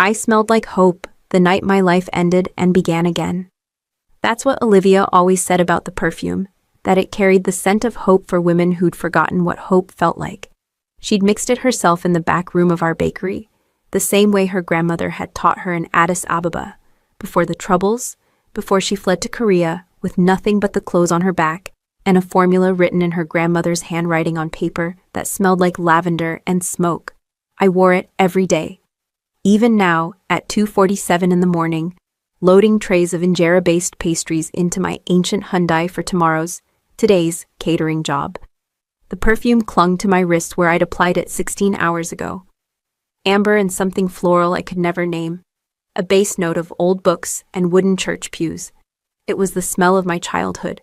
I smelled like hope the night my life ended and began again. That's what Olivia always said about the perfume, that it carried the scent of hope for women who'd forgotten what hope felt like. She'd mixed it herself in the back room of our bakery, the same way her grandmother had taught her in Addis Ababa, before the Troubles, before she fled to Korea with nothing but the clothes on her back and a formula written in her grandmother's handwriting on paper that smelled like lavender and smoke. I wore it every day. Even now, at 2:47 in the morning, loading trays of injera-based pastries into my ancient Hyundai for today's catering job. The perfume clung to my wrist where I'd applied it 16 hours ago. Amber and something floral I could never name. A base note of old books and wooden church pews. It was the smell of my childhood,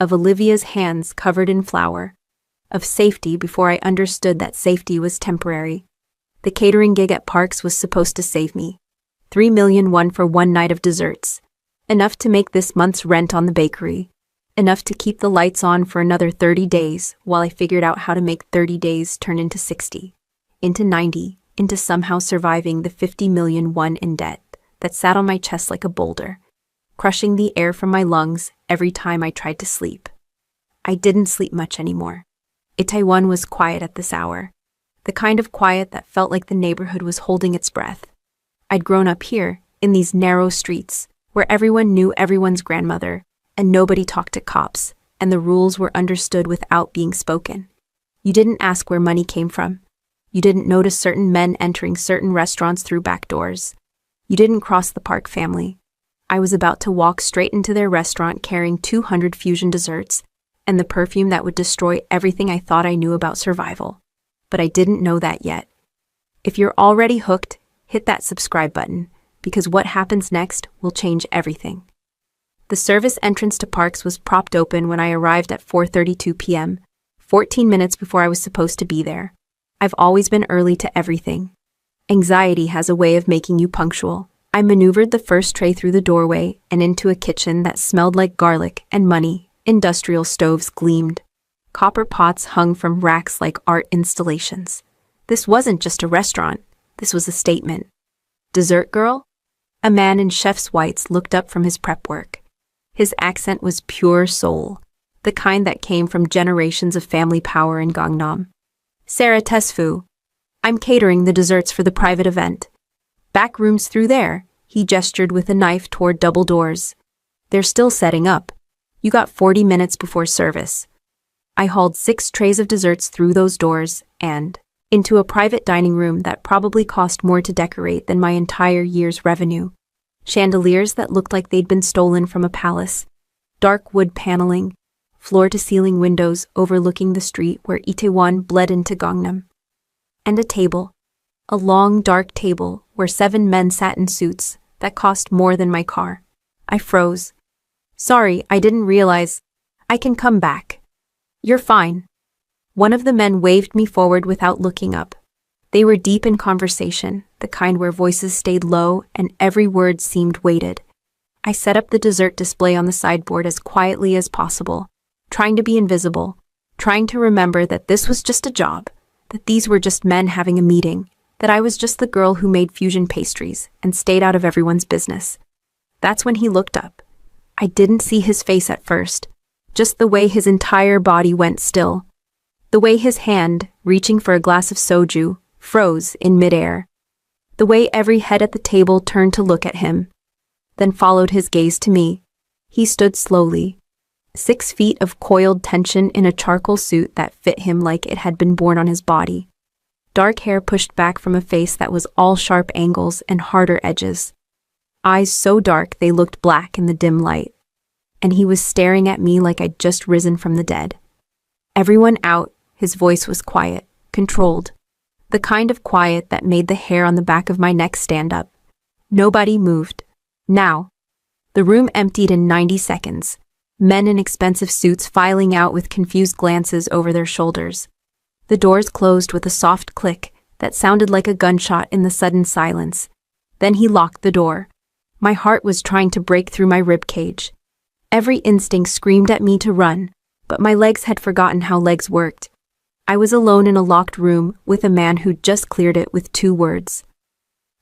of Olivia's hands covered in flour, of safety before I understood that safety was temporary. The catering gig at Parks was supposed to save me. 3 million won for one night of desserts. Enough to make this month's rent on the bakery. Enough to keep the lights on for another 30 days while I figured out how to make 30 days turn into 60, into 90, into somehow surviving the 50 million won in debt that sat on my chest like a boulder, crushing the air from my lungs every time I tried to sleep. I didn't sleep much anymore. Itaewon was quiet at this hour, the kind of quiet that felt like the neighborhood was holding its breath. I'd grown up here, in these narrow streets, where everyone knew everyone's grandmother, and nobody talked to cops, and the rules were understood without being spoken. You didn't ask where money came from. You didn't notice certain men entering certain restaurants through back doors. You didn't cross the Park family. I was about to walk straight into their restaurant carrying 200 fusion desserts and the perfume that would destroy everything I thought I knew about survival. But I didn't know that yet. If you're already hooked, hit that subscribe button, because what happens next will change everything. The service entrance to Parks was propped open when I arrived at 4:32 p.m., 14 minutes before I was supposed to be there. I've always been early to everything. Anxiety has a way of making you punctual. I maneuvered the first tray through the doorway and into a kitchen that smelled like garlic and money. Industrial stoves gleamed. Copper pots hung from racks like art installations. This wasn't just a restaurant. This was a statement. Dessert girl? A man in chef's whites looked up from his prep work. His accent was pure Seoul, the kind that came from generations of family power in Gangnam. Sarah Tesfu. I'm catering the desserts for the private event. Back rooms through there, he gestured with a knife toward double doors. They're still setting up. You got 40 minutes before service. I hauled 6 trays of desserts through those doors and into a private dining room that probably cost more to decorate than my entire year's revenue. Chandeliers that looked like they'd been stolen from a palace. Dark wood paneling. Floor-to-ceiling windows overlooking the street where Itaewon bled into Gangnam. And a table. A long, dark table where 7 men sat in suits that cost more than my car. I froze. Sorry, I didn't realize. I can come back. You're fine. One of the men waved me forward without looking up. They were deep in conversation, the kind where voices stayed low and every word seemed weighted. I set up the dessert display on the sideboard as quietly as possible, trying to be invisible, trying to remember that this was just a job, that these were just men having a meeting, that I was just the girl who made fusion pastries and stayed out of everyone's business. That's when he looked up. I didn't see his face at first, just the way his entire body went still, the way his hand, reaching for a glass of soju, froze in midair, the way every head at the table turned to look at him, then followed his gaze to me. He stood slowly, 6 feet of coiled tension in a charcoal suit that fit him like it had been born on his body. Dark hair pushed back from a face that was all sharp angles and harder edges. Eyes so dark they looked black in the dim light. And he was staring at me like I'd just risen from the dead. Everyone out, his voice was quiet, controlled. The kind of quiet that made the hair on the back of my neck stand up. Nobody moved. Now. The room emptied in 90 seconds. Men in expensive suits filing out with confused glances over their shoulders. The doors closed with a soft click that sounded like a gunshot in the sudden silence. Then he locked the door. My heart was trying to break through my ribcage. Every instinct screamed at me to run, but my legs had forgotten how legs worked. I was alone in a locked room with a man who'd just cleared it with 2 words.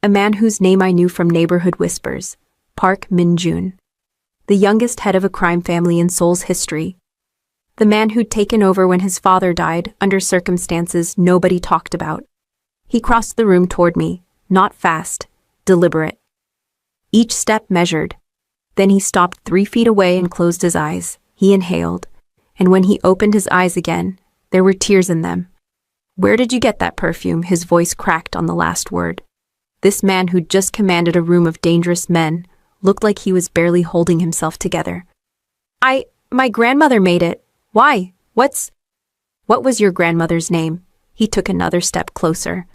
A man whose name I knew from neighborhood whispers, Park Min-jun. The youngest head of a crime family in Seoul's history. The man who'd taken over when his father died under circumstances nobody talked about. He crossed the room toward me, not fast, deliberate. Each step measured. Then he stopped 3 feet away and closed his eyes. He inhaled, and when he opened his eyes again, there were tears in them. "Where did you get that perfume?" His voice cracked on the last word. This man who'd just commanded a room of dangerous men looked like he was barely holding himself together. My grandmother made it. Why? What was your grandmother's name?" He took another step closer.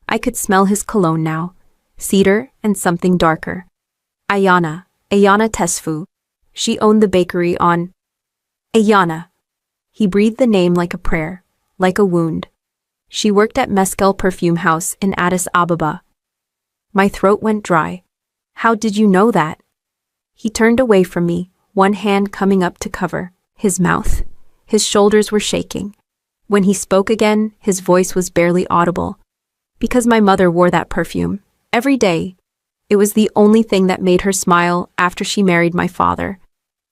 I could smell his cologne now. Cedar and something darker. Ayana Tesfu. She owned the bakery on Ayana. He breathed the name like a prayer, like a wound. She worked at Mescal Perfume House in Addis Ababa. My throat went dry. "How did you know that?" He turned away from me, one hand coming up to cover his mouth. His shoulders were shaking. When he spoke again, his voice was barely audible. "Because my mother wore that perfume. Every day. It was the only thing that made her smile after she married my father."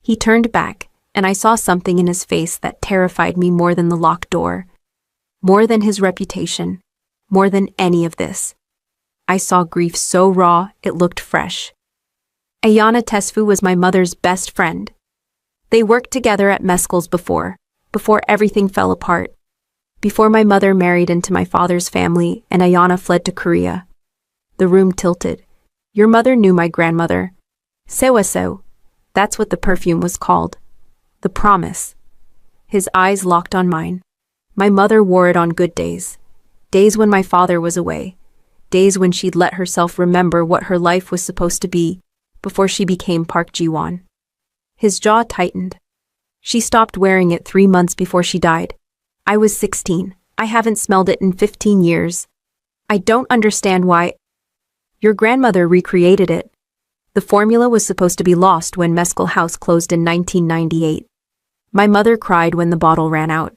He turned back, and I saw something in his face that terrified me more than the locked door. More than his reputation. More than any of this. I saw grief so raw, it looked fresh. Ayana Tesfu was my mother's best friend. They worked together at Mescal's before everything fell apart. Before my mother married into my father's family and Ayana fled to Korea. The room tilted. "Your mother knew my grandmother. Seoul. That's what the perfume was called. The promise." His eyes locked on mine. My mother wore it on good days. Days when my father was away. Days when she'd let herself remember what her life was supposed to be before she became Park Ji-won. His jaw tightened. She stopped wearing it 3 months before she died. I was 16. I haven't smelled it in 15 years. I don't understand why. Your grandmother recreated it. The formula was supposed to be lost when Mescal House closed in 1998. My mother cried when the bottle ran out.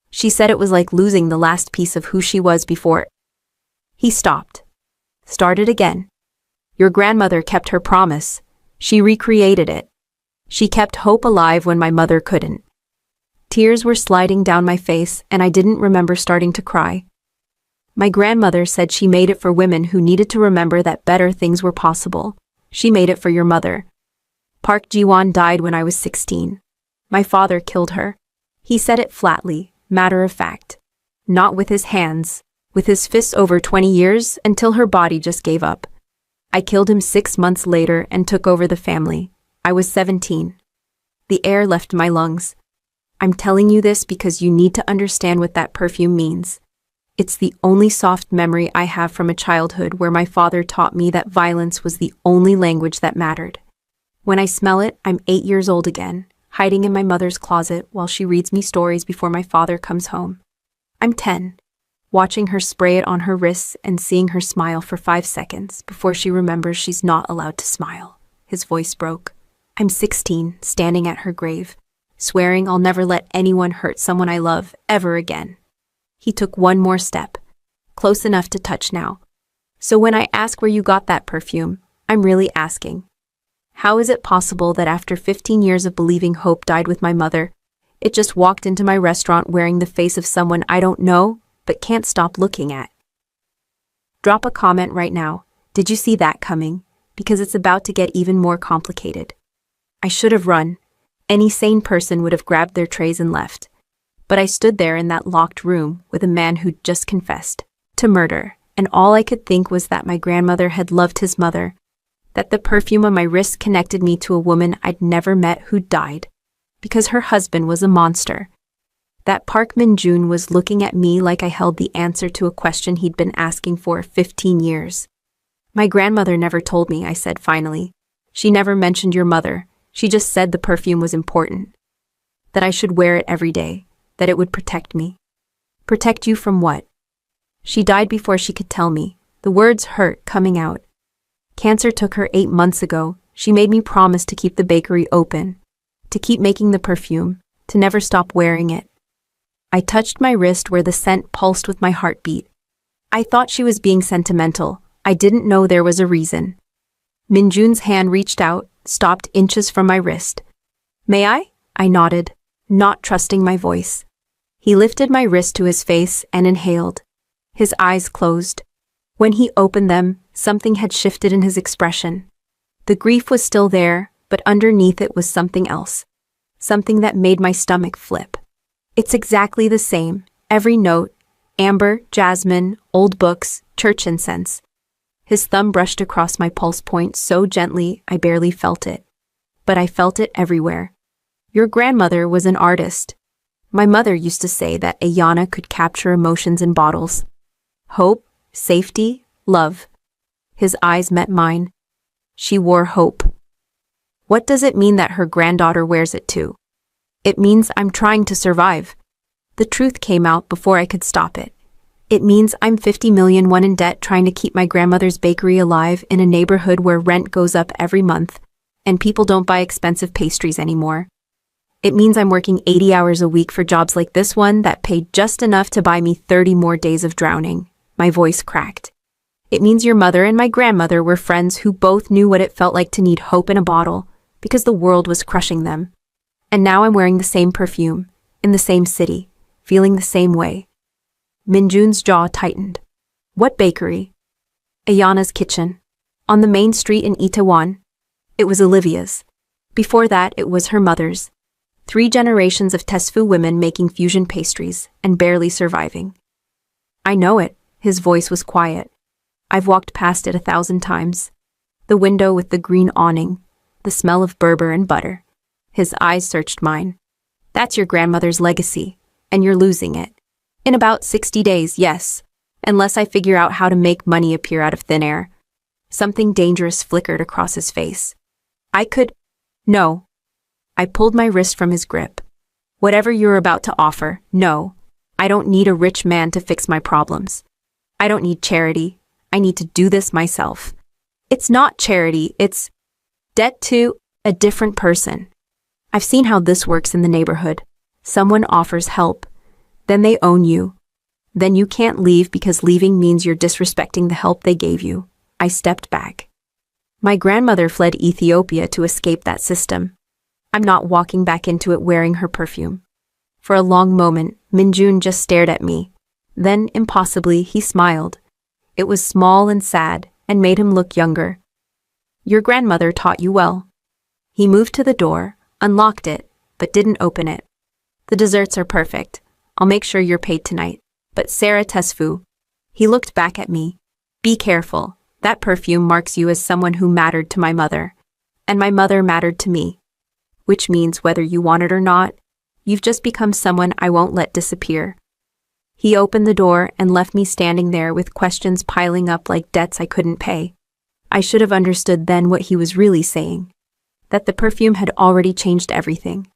She said it was like losing the last piece of who she was before. He stopped. Started again. Your grandmother kept her promise. She recreated it. She kept hope alive when my mother couldn't. Tears were sliding down my face, and I didn't remember starting to cry. My grandmother said she made it for women who needed to remember that better things were possible. She made it for your mother. Park Ji-won died when I was 16. My father killed her. He said it flatly, matter of fact. Not with his hands, with his fists over 20 years until her body just gave up. I killed him 6 months later and took over the family. I was 17. The air left my lungs. I'm telling you this because you need to understand what that perfume means. It's the only soft memory I have from a childhood where my father taught me that violence was the only language that mattered. When I smell it, I'm 8 years old again, hiding in my mother's closet while she reads me stories before my father comes home. I'm 10, watching her spray it on her wrists and seeing her smile for 5 seconds before she remembers she's not allowed to smile. His voice broke. I'm 16, standing at her grave, swearing I'll never let anyone hurt someone I love ever again. He took one more step, close enough to touch now. So when I ask where you got that perfume, I'm really asking. How is it possible that after 15 years of believing hope died with my mother, it just walked into my restaurant wearing the face of someone I don't know, but can't stop looking at? Drop a comment right now. Did you see that coming? Because it's about to get even more complicated. I should have run. Any sane person would have grabbed their trays and left. But I stood there in that locked room with a man who'd just confessed to murder, and all I could think was that my grandmother had loved his mother, that the perfume on my wrist connected me to a woman I'd never met who'd died, because her husband was a monster. That Park Min-jun was looking at me like I held the answer to a question he'd been asking for 15 years. My grandmother never told me, I said finally. She never mentioned your mother. She just said the perfume was important. That I should wear it every day. That it would protect me. Protect you from what? She died before she could tell me. The words hurt coming out. Cancer took her 8 months ago. She made me promise to keep the bakery open. To keep making the perfume. To never stop wearing it. I touched my wrist where the scent pulsed with my heartbeat. I thought she was being sentimental. I didn't know there was a reason. Minjun's hand reached out, stopped inches from my wrist. May I? I nodded, not trusting my voice. He lifted my wrist to his face and inhaled. His eyes closed. When he opened them, something had shifted in his expression. The grief was still there, but underneath it was something else. Something that made my stomach flip. It's exactly the same, every note, amber, jasmine, old books, church incense. His thumb brushed across my pulse point so gently I barely felt it. But I felt it everywhere. Your grandmother was an artist. My mother used to say that Ayana could capture emotions in bottles. Hope, safety, love. His eyes met mine. She wore hope. What does it mean that her granddaughter wears it too? It means I'm trying to survive. The truth came out before I could stop it. It means I'm 50 million in debt trying to keep my grandmother's bakery alive in a neighborhood where rent goes up every month, and people don't buy expensive pastries anymore. It means I'm working 80 hours a week for jobs like this one that paid just enough to buy me 30 more days of drowning. My voice cracked. It means your mother and my grandmother were friends who both knew what it felt like to need hope in a bottle, because the world was crushing them. And now I'm wearing the same perfume, in the same city, feeling the same way. Minjun's jaw tightened. What bakery? Ayana's kitchen. On the main street in Itaewon. It was Olivia's. Before that, it was her mother's. 3 generations of Tesfu women making fusion pastries and barely surviving. I know it. His voice was quiet. I've walked past it 1,000 times. The window with the green awning, the smell of Berber and butter. His eyes searched mine. That's your grandmother's legacy, and you're losing it. In about 60 days, yes, unless I figure out how to make money appear out of thin air. Something dangerous flickered across his face. No. I pulled my wrist from his grip. Whatever you're about to offer, no. I don't need a rich man to fix my problems. I don't need charity. I need to do this myself. It's not charity, it's debt to a different person. I've seen how this works in the neighborhood. Someone offers help. Then they own you. Then you can't leave because leaving means you're disrespecting the help they gave you. I stepped back. My grandmother fled Ethiopia to escape that system. I'm not walking back into it wearing her perfume. For a long moment, Minjun just stared at me. Then, impossibly, he smiled. It was small and sad, and made him look younger. Your grandmother taught you well. He moved to the door, unlocked it, but didn't open it. The desserts are perfect. I'll make sure you're paid tonight. But Sarah Tesfu. He looked back at me. Be careful. That perfume marks you as someone who mattered to my mother. And my mother mattered to me. Which means whether you want it or not, you've just become someone I won't let disappear. He opened the door and left me standing there with questions piling up like debts I couldn't pay. I should have understood then what he was really saying. That the perfume had already changed everything.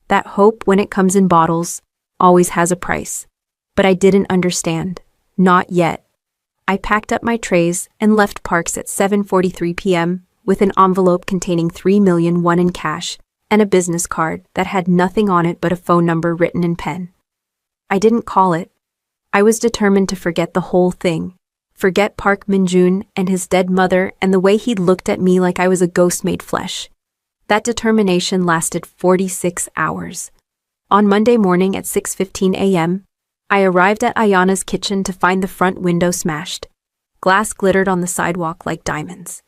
That hope, when it comes in bottles, always has a price. But I didn't understand. Not yet. I packed up my trays and left Parks at 7:43 p.m. with an envelope containing 3 million in cash and a business card that had nothing on it but a phone number written in pen. I didn't call it. I was determined to forget the whole thing. Forget Park Minjun and his dead mother and the way he'd looked at me like I was a ghost made flesh. That determination lasted 46 hours. On Monday morning at 6:15 a.m., I arrived at Ayana's kitchen to find the front window smashed. Glass glittered on the sidewalk like diamonds.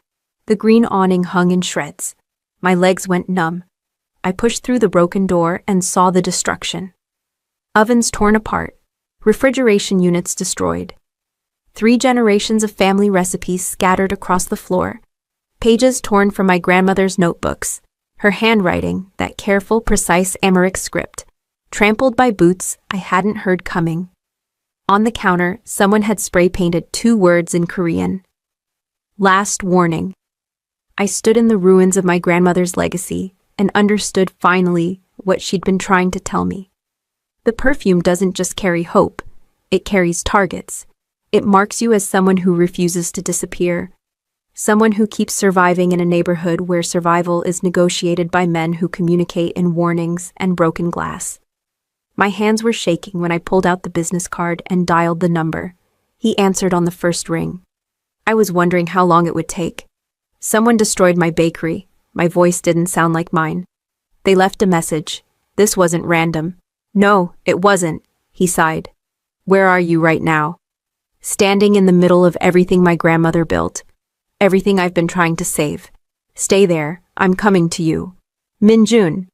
The green awning hung in shreds. My legs went numb. I pushed through the broken door and saw the destruction. Ovens torn apart. Refrigeration units destroyed. 3 generations of family recipes scattered across the floor. Pages torn from my grandmother's notebooks. Her handwriting, that careful, precise Amharic script, trampled by boots I hadn't heard coming. On the counter, someone had spray-painted 2 words in Korean. Last warning. I stood in the ruins of my grandmother's legacy and understood finally what she'd been trying to tell me. The perfume doesn't just carry hope, it carries targets. It marks you as someone who refuses to disappear. Someone who keeps surviving in a neighborhood where survival is negotiated by men who communicate in warnings and broken glass. My hands were shaking when I pulled out the business card and dialed the number. He answered on the first ring. I was wondering how long it would take. Someone destroyed my bakery. My voice didn't sound like mine. They left a message. This wasn't random. No, it wasn't, he sighed. Where are you right now? Standing in the middle of everything my grandmother built. Everything I've been trying to save. Stay there, I'm coming to you. Minjun.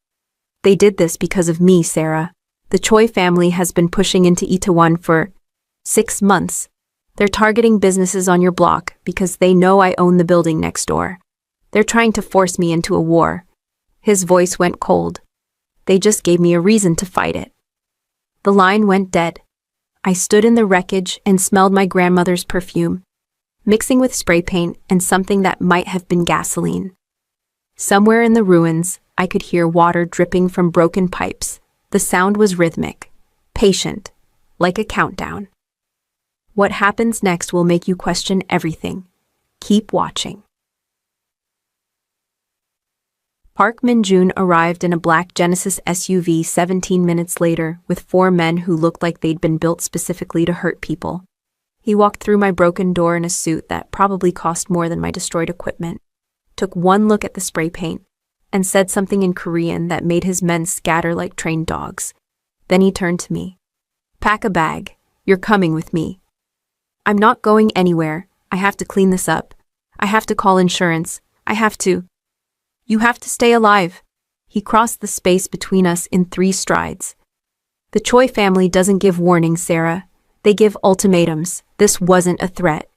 They did this because of me, Sarah. The Choi family has been pushing into Itaewon for 6 months. They're targeting businesses on your block because they know I own the building next door. They're trying to force me into a war. His voice went cold. They just gave me a reason to fight it. The line went dead. I stood in the wreckage and smelled my grandmother's perfume, mixing with spray paint and something that might have been gasoline. Somewhere in the ruins, I could hear water dripping from broken pipes. The sound was rhythmic, patient, like a countdown. What happens next will make you question everything. Keep watching. Park Min-jun arrived in a black Genesis SUV 17 minutes later with 4 men who looked like they'd been built specifically to hurt people. He walked through my broken door in a suit that probably cost more than my destroyed equipment, took one look at the spray paint, and said something in Korean that made his men scatter like trained dogs. Then he turned to me. Pack a bag. You're coming with me. I'm not going anywhere. I have to clean this up. I have to call insurance. I have to. You have to stay alive. He crossed the space between us in 3 strides. The Choi family doesn't give warnings, Sarah. They give ultimatums. This wasn't a threat.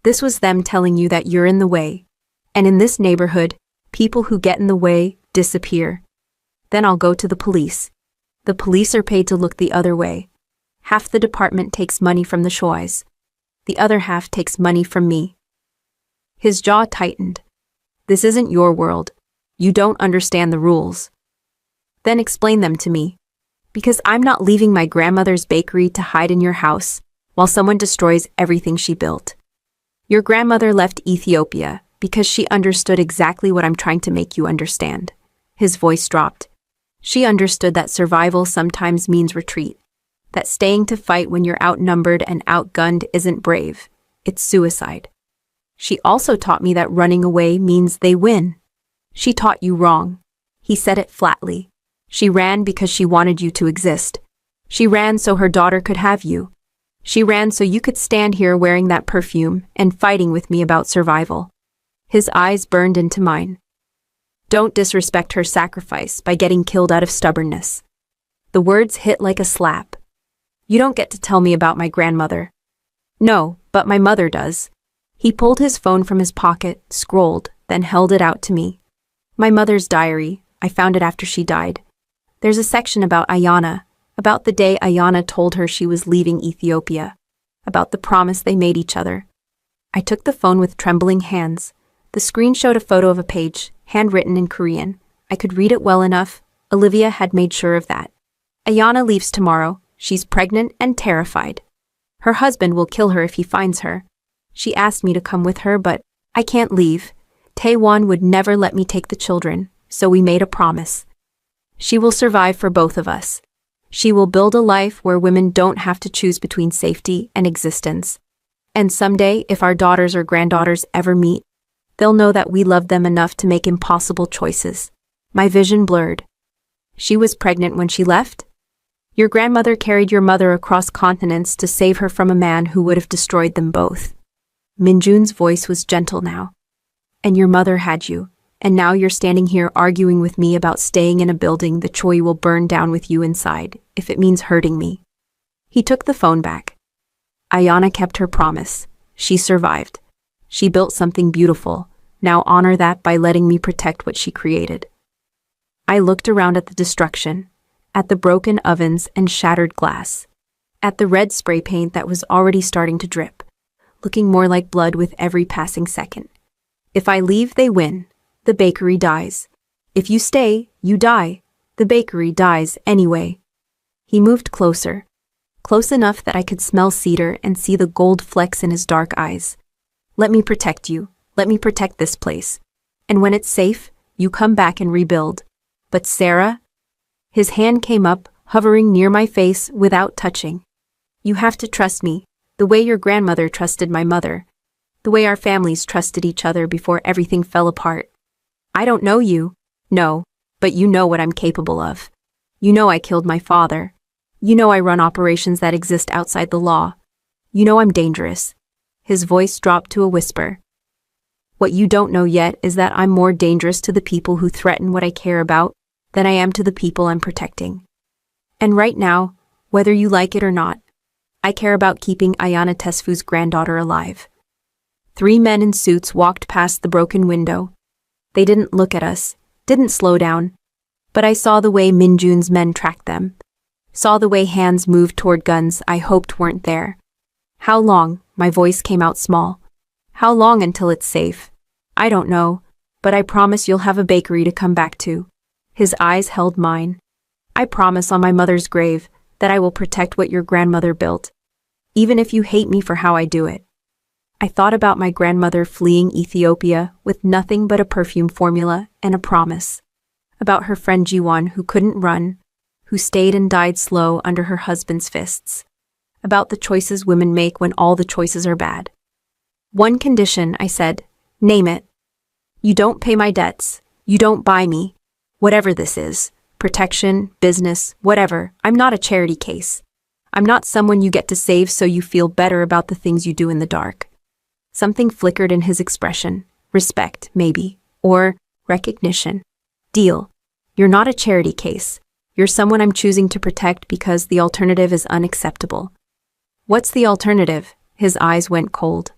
This was them telling you that you're in the way. And in this neighborhood, people who get in the way disappear. Then I'll go to the police. The police are paid to look the other way. Half the department takes money from the Chois. The other half takes money from me. His jaw tightened. This isn't your world. You don't understand the rules. Then explain them to me. Because I'm not leaving my grandmother's bakery to hide in your house while someone destroys everything she built. Your grandmother left Ethiopia because she understood exactly what I'm trying to make you understand. His voice dropped. She understood that survival sometimes means retreat. That staying to fight when you're outnumbered and outgunned isn't brave. It's suicide. She also taught me that running away means they win. She taught you wrong. He said it flatly. She ran because she wanted you to exist. She ran so her daughter could have you. She ran so you could stand here wearing that perfume and fighting with me about survival. His eyes burned into mine. Don't disrespect her sacrifice by getting killed out of stubbornness. The words hit like a slap. You don't get to tell me about my grandmother. No, but my mother does. He pulled his phone from his pocket, scrolled, then held it out to me. My mother's diary. I found it after she died. There's a section about Ayana, about the day Ayana told her she was leaving Ethiopia, about the promise they made each other. I took the phone with trembling hands. The screen showed a photo of a page, handwritten in Korean. I could read it well enough. Olivia had made sure of that. Ayana leaves tomorrow. She's pregnant and terrified. Her husband will kill her if he finds her. She asked me to come with her, but I can't leave. Taewon would never let me take the children, so we made a promise. She will survive for both of us. She will build a life where women don't have to choose between safety and existence. And someday, if our daughters or granddaughters ever meet, they'll know that we loved them enough to make impossible choices. My vision blurred. She was pregnant when she left? Your grandmother carried your mother across continents to save her from a man who would have destroyed them both. Minjun's voice was gentle now. And your mother had you, and now you're standing here arguing with me about staying in a building the Choi will burn down with you inside, if it means hurting me. He took the phone back. Ayana kept her promise. She survived. She built something beautiful. Now honor that by letting me protect what she created. I looked around at the destruction, at the broken ovens and shattered glass, at the red spray paint that was already starting to drip, looking more like blood with every passing second. If I leave, they win. The bakery dies. If you stay, you die. The bakery dies anyway. He moved closer, close enough that I could smell cedar and see the gold flecks in his dark eyes. Let me protect you. Let me protect this place. And when it's safe, you come back and rebuild. But Sarah? His hand came up, hovering near my face without touching. You have to trust me, the way your grandmother trusted my mother. The way our families trusted each other before everything fell apart. I don't know you. No, but you know what I'm capable of. You know I killed my father. You know I run operations that exist outside the law. You know I'm dangerous. His voice dropped to a whisper. What you don't know yet is that I'm more dangerous to the people who threaten what I care about than I am to the people I'm protecting. And right now, whether you like it or not, I care about keeping Ayana Tesfu's granddaughter alive. 3 men in suits walked past the broken window. They didn't look at us, didn't slow down, but I saw the way Minjun's men tracked them, saw the way hands moved toward guns I hoped weren't there. How long? My voice came out small. How long until it's safe? I don't know, but I promise you'll have a bakery to come back to. His eyes held mine. I promise on my mother's grave that I will protect what your grandmother built, even if you hate me for how I do it. I thought about my grandmother fleeing Ethiopia with nothing but a perfume formula and a promise. About her friend Jiwon who couldn't run, who stayed and died slow under her husband's fists. About the choices women make when all the choices are bad. One condition, I said, name it. You don't pay my debts. You don't buy me. Whatever this is, protection, business, whatever, I'm not a charity case. I'm not someone you get to save so you feel better about the things you do in the dark. Something flickered in his expression. Respect, maybe. Or recognition. Deal. You're not a charity case. You're someone I'm choosing to protect because the alternative is unacceptable. What's the alternative? His eyes went cold.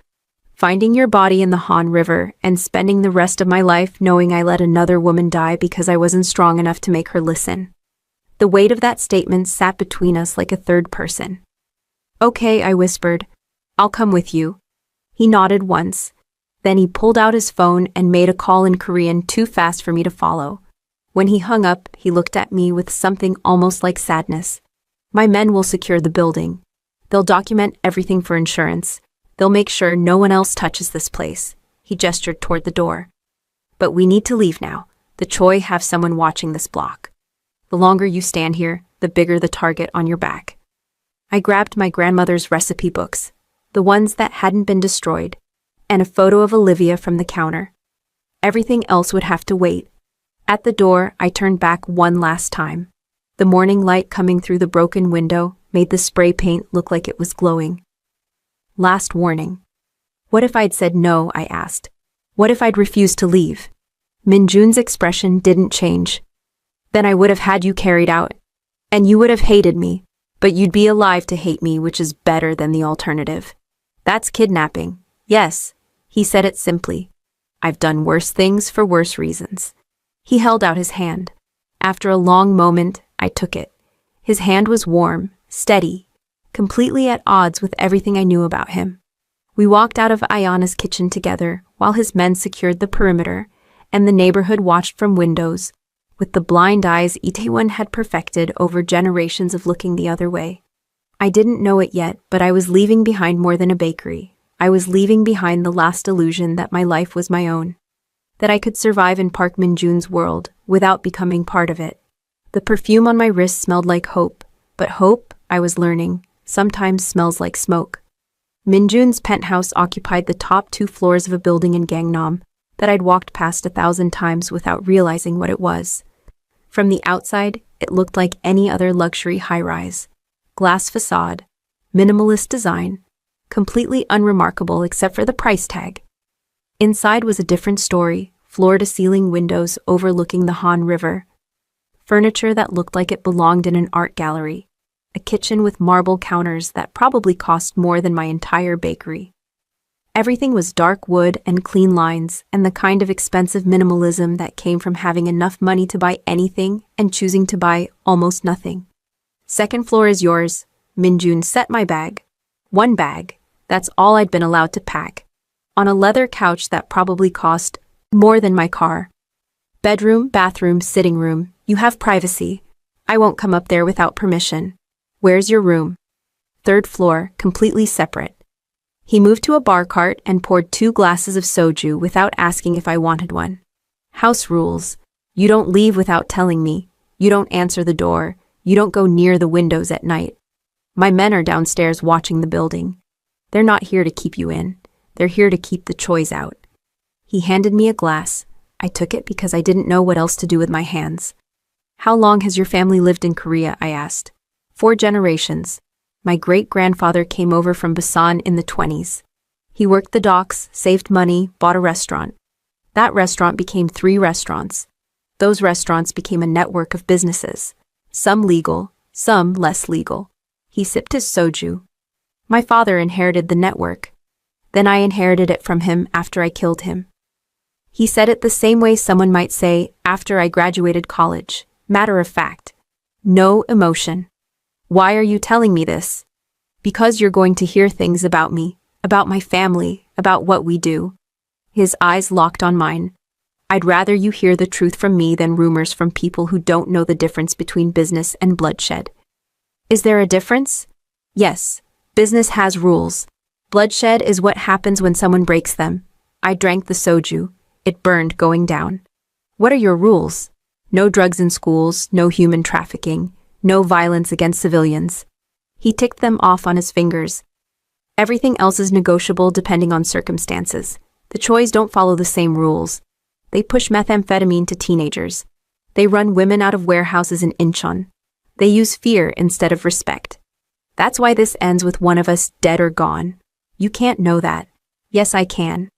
Finding your body in the Han River and spending the rest of my life knowing I let another woman die because I wasn't strong enough to make her listen. The weight of that statement sat between us like a third person. Okay, I whispered. I'll come with you. He nodded once. Then he pulled out his phone and made a call in Korean too fast for me to follow. When he hung up, he looked at me with something almost like sadness. My men will secure the building. They'll document everything for insurance. They'll make sure no one else touches this place. He gestured toward the door. But we need to leave now. The Choi have someone watching this block. The longer you stand here, the bigger the target on your back. I grabbed my grandmother's recipe books, the ones that hadn't been destroyed, and a photo of Olivia from the counter. Everything else would have to wait. At the door, I turned back one last time. The morning light coming through the broken window made the spray paint look like it was glowing. Last warning. What if I'd said no, I asked. What if I'd refused to leave? Minjun's expression didn't change. Then I would have had you carried out. And you would have hated me, but you'd be alive to hate me, which is better than the alternative. That's kidnapping. Yes, he said it simply. I've done worse things for worse reasons. He held out his hand. After a long moment, I took it. His hand was warm, steady, completely at odds with everything I knew about him. We walked out of Ayana's kitchen together while his men secured the perimeter and the neighborhood watched from windows with the blind eyes Ethiopian had perfected over generations of looking the other way. I didn't know it yet, but I was leaving behind more than a bakery. I was leaving behind the last illusion that my life was my own, that I could survive in Park Minjun's world without becoming part of it. The perfume on my wrist smelled like hope, but hope, I was learning, sometimes smells like smoke. Minjun's penthouse occupied the top 2 floors of a building in Gangnam that I'd walked past 1,000 times without realizing what it was. From the outside, it looked like any other luxury high-rise. Glass facade, minimalist design, completely unremarkable except for the price tag. Inside was a different story, floor-to-ceiling windows overlooking the Han River, furniture that looked like it belonged in an art gallery, a kitchen with marble counters that probably cost more than my entire bakery. Everything was dark wood and clean lines and the kind of expensive minimalism that came from having enough money to buy anything and choosing to buy almost nothing. Second floor is yours. Minjun set my bag. 1 bag. That's all I'd been allowed to pack. On a leather couch that probably cost more than my car. Bedroom, bathroom, sitting room. You have privacy. I won't come up there without permission. Where's your room? 3rd floor, completely separate. He moved to a bar cart and poured 2 glasses of soju without asking if I wanted one. House rules. You don't leave without telling me. You don't answer the door. You don't go near the windows at night. My men are downstairs watching the building. They're not here to keep you in. They're here to keep the choice out. He handed me a glass. I took it because I didn't know what else to do with my hands. How long has your family lived in Korea? I asked. 4 generations. My great-grandfather came over from Busan in the 20s. He worked the docks, saved money, bought a restaurant. That restaurant became 3 restaurants. Those restaurants became a network of businesses. Some legal, some less legal. He sipped his soju. My father inherited the network. Then I inherited it from him after I killed him. He said it the same way someone might say, after I graduated college. Matter of fact. No emotion. Why are you telling me this? Because you're going to hear things about me, about my family, about what we do. His eyes locked on mine. I'd rather you hear the truth from me than rumors from people who don't know the difference between business and bloodshed. Is there a difference? Yes. Business has rules. Bloodshed is what happens when someone breaks them. I drank the soju. It burned going down. What are your rules? No drugs in schools, no human trafficking, no violence against civilians. He ticked them off on his fingers. Everything else is negotiable depending on circumstances. The Choi's don't follow the same rules. They push methamphetamine to teenagers. They run women out of warehouses in Incheon. They use fear instead of respect. That's why this ends with one of us dead or gone. You can't know that. Yes, I can.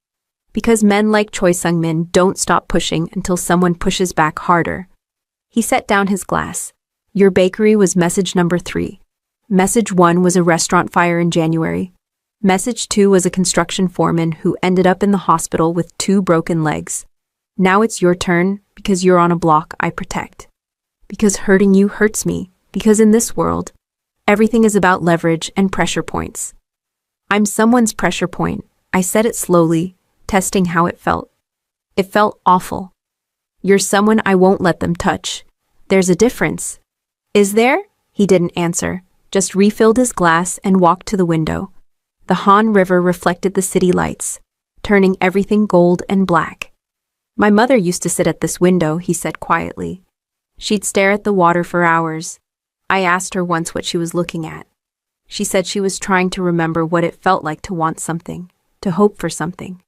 Because men like Choi Sung-min don't stop pushing until someone pushes back harder. He set down his glass. Your bakery was message number 3. Message 1 was a restaurant fire in January. Message 2 was a construction foreman who ended up in the hospital with 2 broken legs. Now it's your turn, because you're on a block I protect. Because hurting you hurts me, because in this world, everything is about leverage and pressure points. I'm someone's pressure point. I said it slowly, testing how it felt. It felt awful. You're someone I won't let them touch. There's a difference. Is there? He didn't answer, just refilled his glass and walked to the window. The Han River reflected the city lights, turning everything gold and black. My mother used to sit at this window, he said quietly. She'd stare at the water for hours. I asked her once what she was looking at. She said she was trying to remember what it felt like to want something, to hope for something,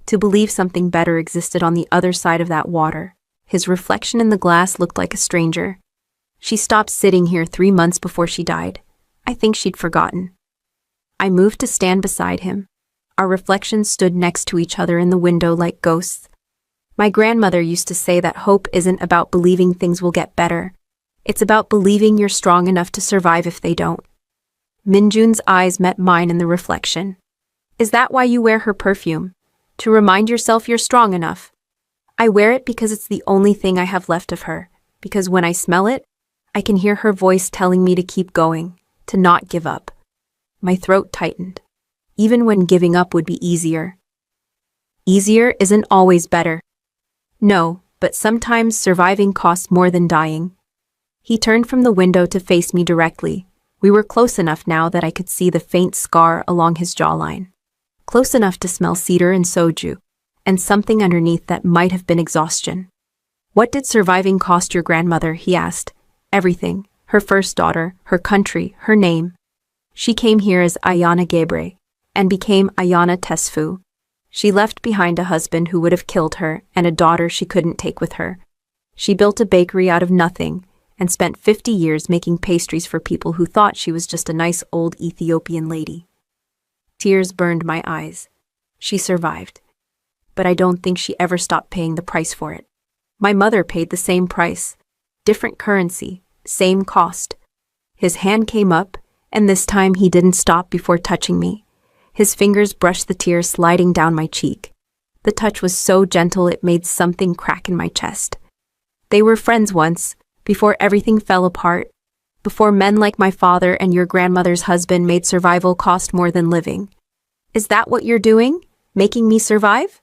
to believe something better existed on the other side of that water. His reflection in the glass looked like a stranger. She stopped sitting here 3 months before she died. I think she'd forgotten. I moved to stand beside him. Our reflections stood next to each other in the window like ghosts. My grandmother used to say that hope isn't about believing things will get better. It's about believing you're strong enough to survive if they don't. Minjun's eyes met mine in the reflection. Is that why you wear her perfume? To remind yourself you're strong enough? I wear it because it's the only thing I have left of her, because when I smell it, I can hear her voice telling me to keep going, to not give up. My throat tightened. Even when giving up would be easier. Easier isn't always better. No, but sometimes surviving costs more than dying. He turned from the window to face me directly. We were close enough now that I could see the faint scar along his jawline. Close enough to smell cedar and soju, and something underneath that might have been exhaustion. What did surviving cost your grandmother? He asked. Everything. Her first daughter, her country, her name. She came here as Ayana Gebre, and became Ayana Tesfu. She left behind a husband who would have killed her and a daughter she couldn't take with her. She built a bakery out of nothing and spent 50 years making pastries for people who thought she was just a nice old Ethiopian lady. Tears burned my eyes. She survived. But I don't think she ever stopped paying the price for it. My mother paid the same price. Different currency, same cost. His hand came up, and this time he didn't stop before touching me. His fingers brushed the tears sliding down my cheek. The touch was so gentle it made something crack in my chest. They were friends once, before everything fell apart, before men like my father and your grandmother's husband made survival cost more than living. Is that what you're doing? Making me survive?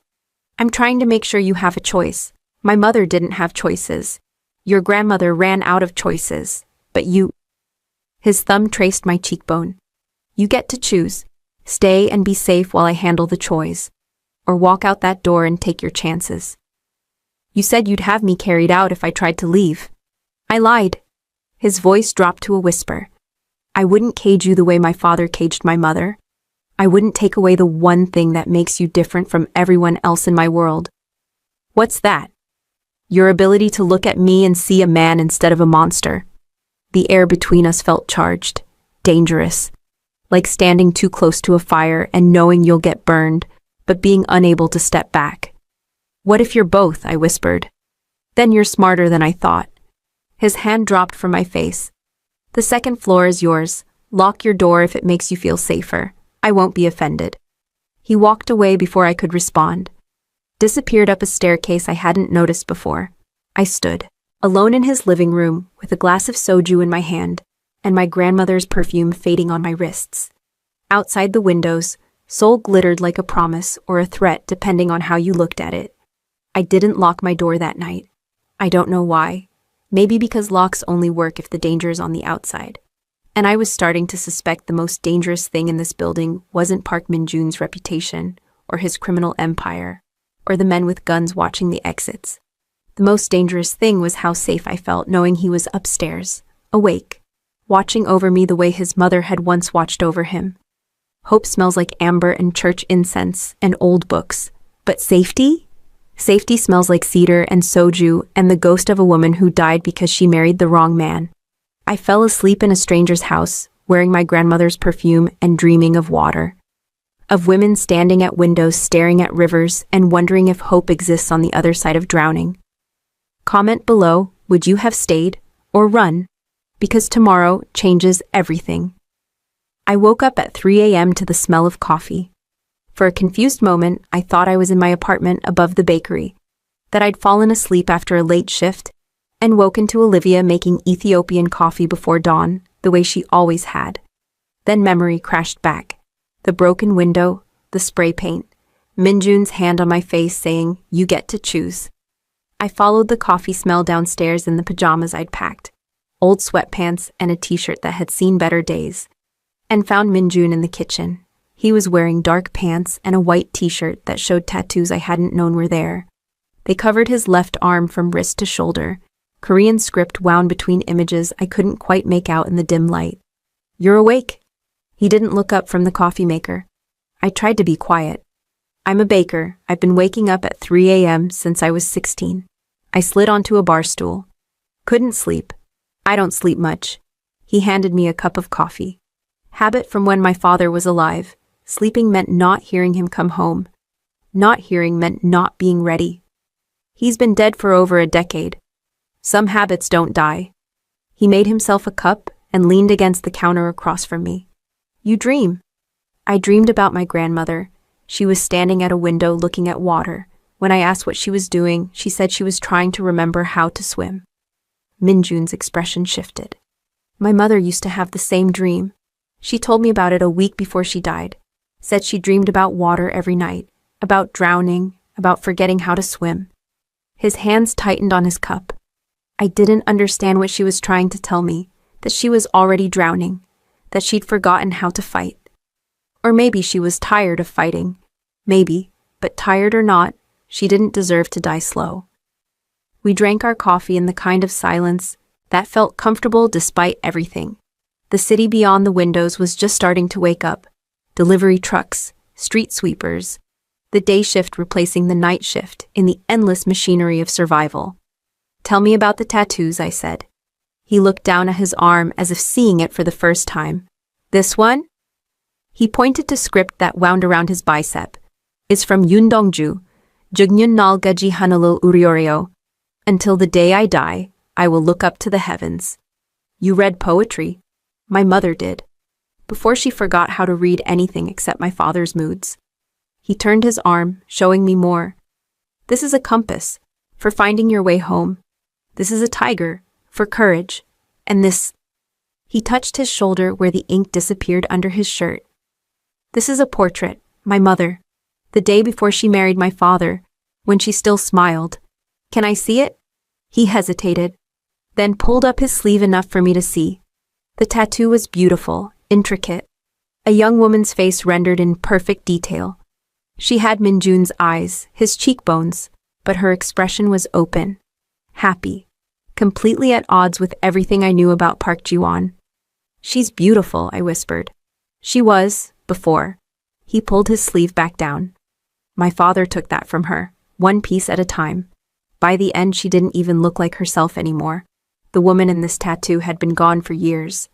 I'm trying to make sure you have a choice. My mother didn't have choices. Your grandmother ran out of choices. But you... His thumb traced my cheekbone. You get to choose. Stay and be safe while I handle the choice. Or walk out that door and take your chances. You said you'd have me carried out if I tried to leave. I lied. His voice dropped to a whisper. I wouldn't cage you the way my father caged my mother. I wouldn't take away the one thing that makes you different from everyone else in my world. What's that? Your ability to look at me and see a man instead of a monster. The air between us felt charged, dangerous, like standing too close to a fire and knowing you'll get burned, but being unable to step back. What if you're both? I whispered. Then you're smarter than I thought. His hand dropped from my face. The second floor is yours. Lock your door if it makes you feel safer. I won't be offended. He walked away before I could respond. Disappeared up a staircase I hadn't noticed before. I stood, alone in his living room, with a glass of soju in my hand, and my grandmother's perfume fading on my wrists. Outside the windows, Seoul glittered like a promise or a threat depending on how you looked at it. I didn't lock my door that night. I don't know why. Maybe because locks only work if the danger is on the outside. And I was starting to suspect the most dangerous thing in this building wasn't Park Min-jun's reputation, or his criminal empire, or the men with guns watching the exits. The most dangerous thing was how safe I felt knowing he was upstairs, awake, watching over me the way his mother had once watched over him. Hope smells like amber and church incense and old books. But safety? Safety smells like cedar and soju and the ghost of a woman who died because she married the wrong man. I fell asleep in a stranger's house, wearing my grandmother's perfume and dreaming of water. Of women standing at windows staring at rivers and wondering if hope exists on the other side of drowning. Comment below, would you have stayed or run? Because tomorrow changes everything. I woke up at 3 a.m. to the smell of coffee. For a confused moment, I thought I was in my apartment above the bakery, that I'd fallen asleep after a late shift, and woken to Olivia making Ethiopian coffee before dawn, the way she always had. Then memory crashed back. The broken window, the spray paint, Min-jun's hand on my face saying, "You get to choose." I followed the coffee smell downstairs in the pajamas I'd packed, old sweatpants and a t-shirt that had seen better days, and found Min-jun in the kitchen. He was wearing dark pants and a white t-shirt that showed tattoos I hadn't known were there. They covered his left arm from wrist to shoulder, Korean script wound between images I couldn't quite make out in the dim light. "You're awake?" He didn't look up from the coffee maker. I tried to be quiet. "I'm a baker. I've been waking up at 3 a.m. since I was 16. I slid onto a bar stool. Couldn't sleep. I don't sleep much." He handed me a cup of coffee. Habit from when my father was alive. Sleeping meant not hearing him come home. Not hearing meant not being ready. He's been dead for over a decade. Some habits don't die. He made himself a cup and leaned against the counter across from me. "You dream." I dreamed about my grandmother. She was standing at a window looking at water. When I asked what she was doing, she said she was trying to remember how to swim. Min-jun's expression shifted. My mother used to have the same dream. She told me about it a week before she died. Said she dreamed about water every night, about drowning, about forgetting how to swim. His hands tightened on his cup. I didn't understand what she was trying to tell me, that she was already drowning, that she'd forgotten how to fight. Or maybe she was tired of fighting. Maybe, but tired or not, she didn't deserve to die slow. We drank our coffee in the kind of silence that felt comfortable despite everything. The city beyond the windows was just starting to wake up. Delivery trucks, street sweepers, the day shift replacing the night shift in the endless machinery of survival. "Tell me about the tattoos," I said. He looked down at his arm as if seeing it for the first time. "This one?" He pointed to script that wound around his bicep. "It's from Yoon Dong-ju, Jugnyeon Nalgaji Hanalul Uryoryo. Until the day I die, I will look up to the heavens." You read poetry. My mother did. Before she forgot how to read anything except my father's moods. He turned his arm, showing me more. "This is a compass, for finding your way home. This is a tiger, for courage. And this..." He touched his shoulder where the ink disappeared under his shirt. "This is a portrait, my mother. The day before she married my father, when she still smiled. Can I see it?" He hesitated, then pulled up his sleeve enough for me to see. The tattoo was beautiful, intricate. A young woman's face rendered in perfect detail. She had Min-jun's eyes, his cheekbones, but her expression was open, happy, completely at odds with everything I knew about Park Ji-won. "She's beautiful," I whispered. She was, before. He pulled his sleeve back down. My father took that from her, one piece at a time. By the end, she didn't even look like herself anymore. The woman in this tattoo had been gone for years.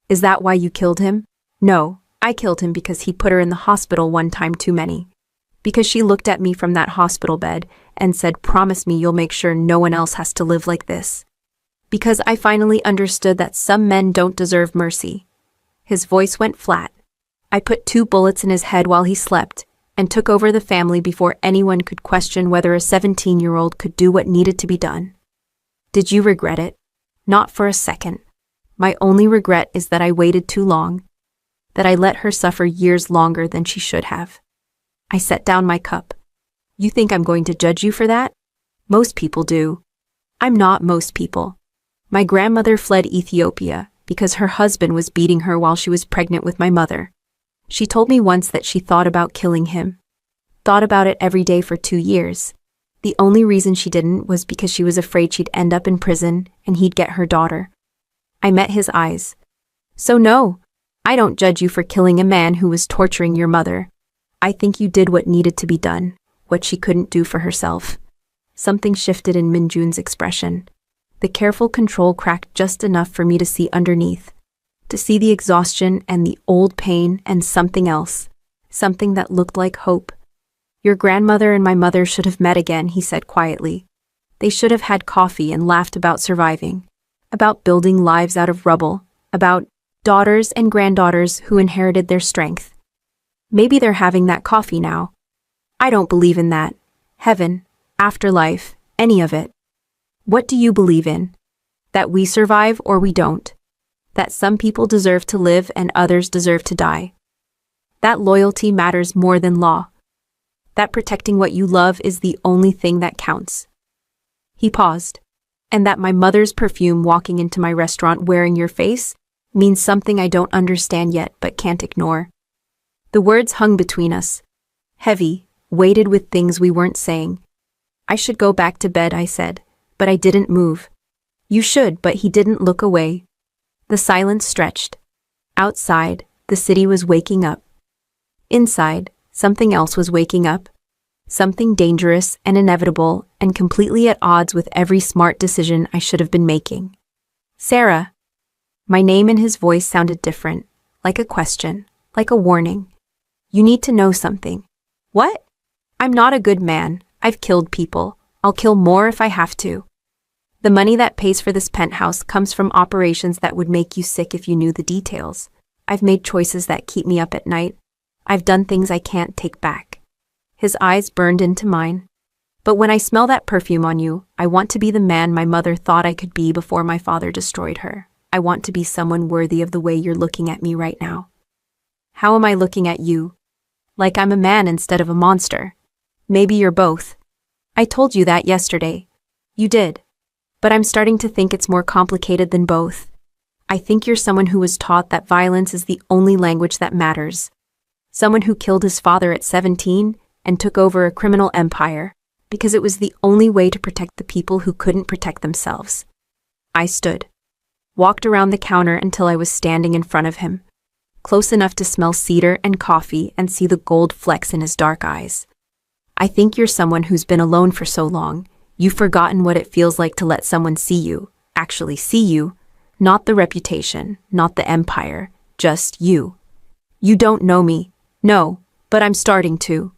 Is that why you killed him? No, I killed him because he put her in the hospital one time too many. Because she looked at me from that hospital bed and said, "Promise me you'll make sure no one else has to live like this." Because I finally understood that some men don't deserve mercy. His voice went flat. I put 2 bullets in his head while he slept and took over the family before anyone could question whether a 17-year-old could do what needed to be done. Did you regret it? Not for a second. My only regret is that I waited too long, that I let her suffer years longer than she should have. I set down my cup. You think I'm going to judge you for that? Most people do. I'm not most people. My grandmother fled Ethiopia because her husband was beating her while she was pregnant with my mother. She told me once that she thought about killing him. Thought about it every day for 2 years. The only reason she didn't was because she was afraid she'd end up in prison and he'd get her daughter. I met his eyes. So no, I don't judge you for killing a man who was torturing your mother. I think you did what needed to be done, what she couldn't do for herself. Something shifted in Minjun's expression. The careful control cracked just enough for me to see underneath, to see the exhaustion and the old pain and something else, something that looked like hope. Your grandmother and my mother should have met again, he said quietly. They should have had coffee and laughed about surviving, about building lives out of rubble, about daughters and granddaughters who inherited their strength. Maybe they're having that coffee now. I don't believe in that. Heaven, afterlife, any of it. What do you believe in? That we survive or we don't? That some people deserve to live and others deserve to die? That loyalty matters more than law? That protecting what you love is the only thing that counts? He paused. And that my mother's perfume walking into my restaurant wearing your face means something I don't understand yet but can't ignore. The words hung between us, heavy, weighted with things we weren't saying. I should go back to bed, I said, but I didn't move. You should, but he didn't look away. The silence stretched. Outside, the city was waking up. Inside, something else was waking up. Something dangerous and inevitable and completely at odds with every smart decision I should have been making. Sarah. My name and his voice sounded different, like a question, like a warning. You need to know something. What? I'm not a good man. I've killed people. I'll kill more if I have to. The money that pays for this penthouse comes from operations that would make you sick if you knew the details. I've made choices that keep me up at night. I've done things I can't take back. His eyes burned into mine. But when I smell that perfume on you, I want to be the man my mother thought I could be before my father destroyed her. I want to be someone worthy of the way you're looking at me right now. How am I looking at you? Like I'm a man instead of a monster. Maybe you're both. I told you that yesterday. You did. But I'm starting to think it's more complicated than both. I think you're someone who was taught that violence is the only language that matters. Someone who killed his father at 17 and took over a criminal empire because it was the only way to protect the people who couldn't protect themselves. I stood, walked around the counter until I was standing in front of him, close enough to smell cedar and coffee and see the gold flecks in his dark eyes. I think you're someone who's been alone for so long, you've forgotten what it feels like to let someone see you, actually see you, not the reputation, not the empire, just you. You don't know me, no, but I'm starting to.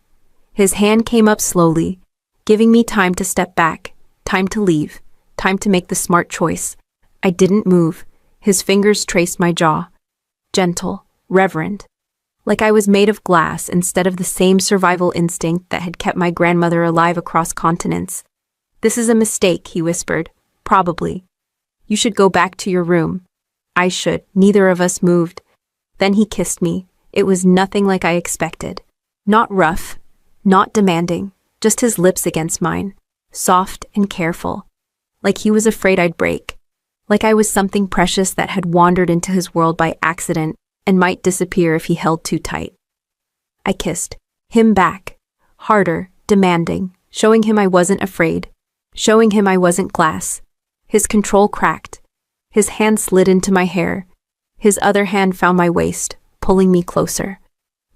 His hand came up slowly, giving me time to step back, time to leave, time to make the smart choice. I didn't move. His fingers traced my jaw. Gentle, reverent. Like I was made of glass instead of the same survival instinct that had kept my grandmother alive across continents. This is a mistake, he whispered. Probably. You should go back to your room. I should. Neither of us moved. Then he kissed me. It was nothing like I expected. Not rough, not demanding, just his lips against mine, soft and careful. Like he was afraid I'd break. Like I was something precious that had wandered into his world by accident and might disappear if he held too tight. I kissed him back, harder, demanding, showing him I wasn't afraid, showing him I wasn't glass. His control cracked. His hand slid into my hair. His other hand found my waist, pulling me closer.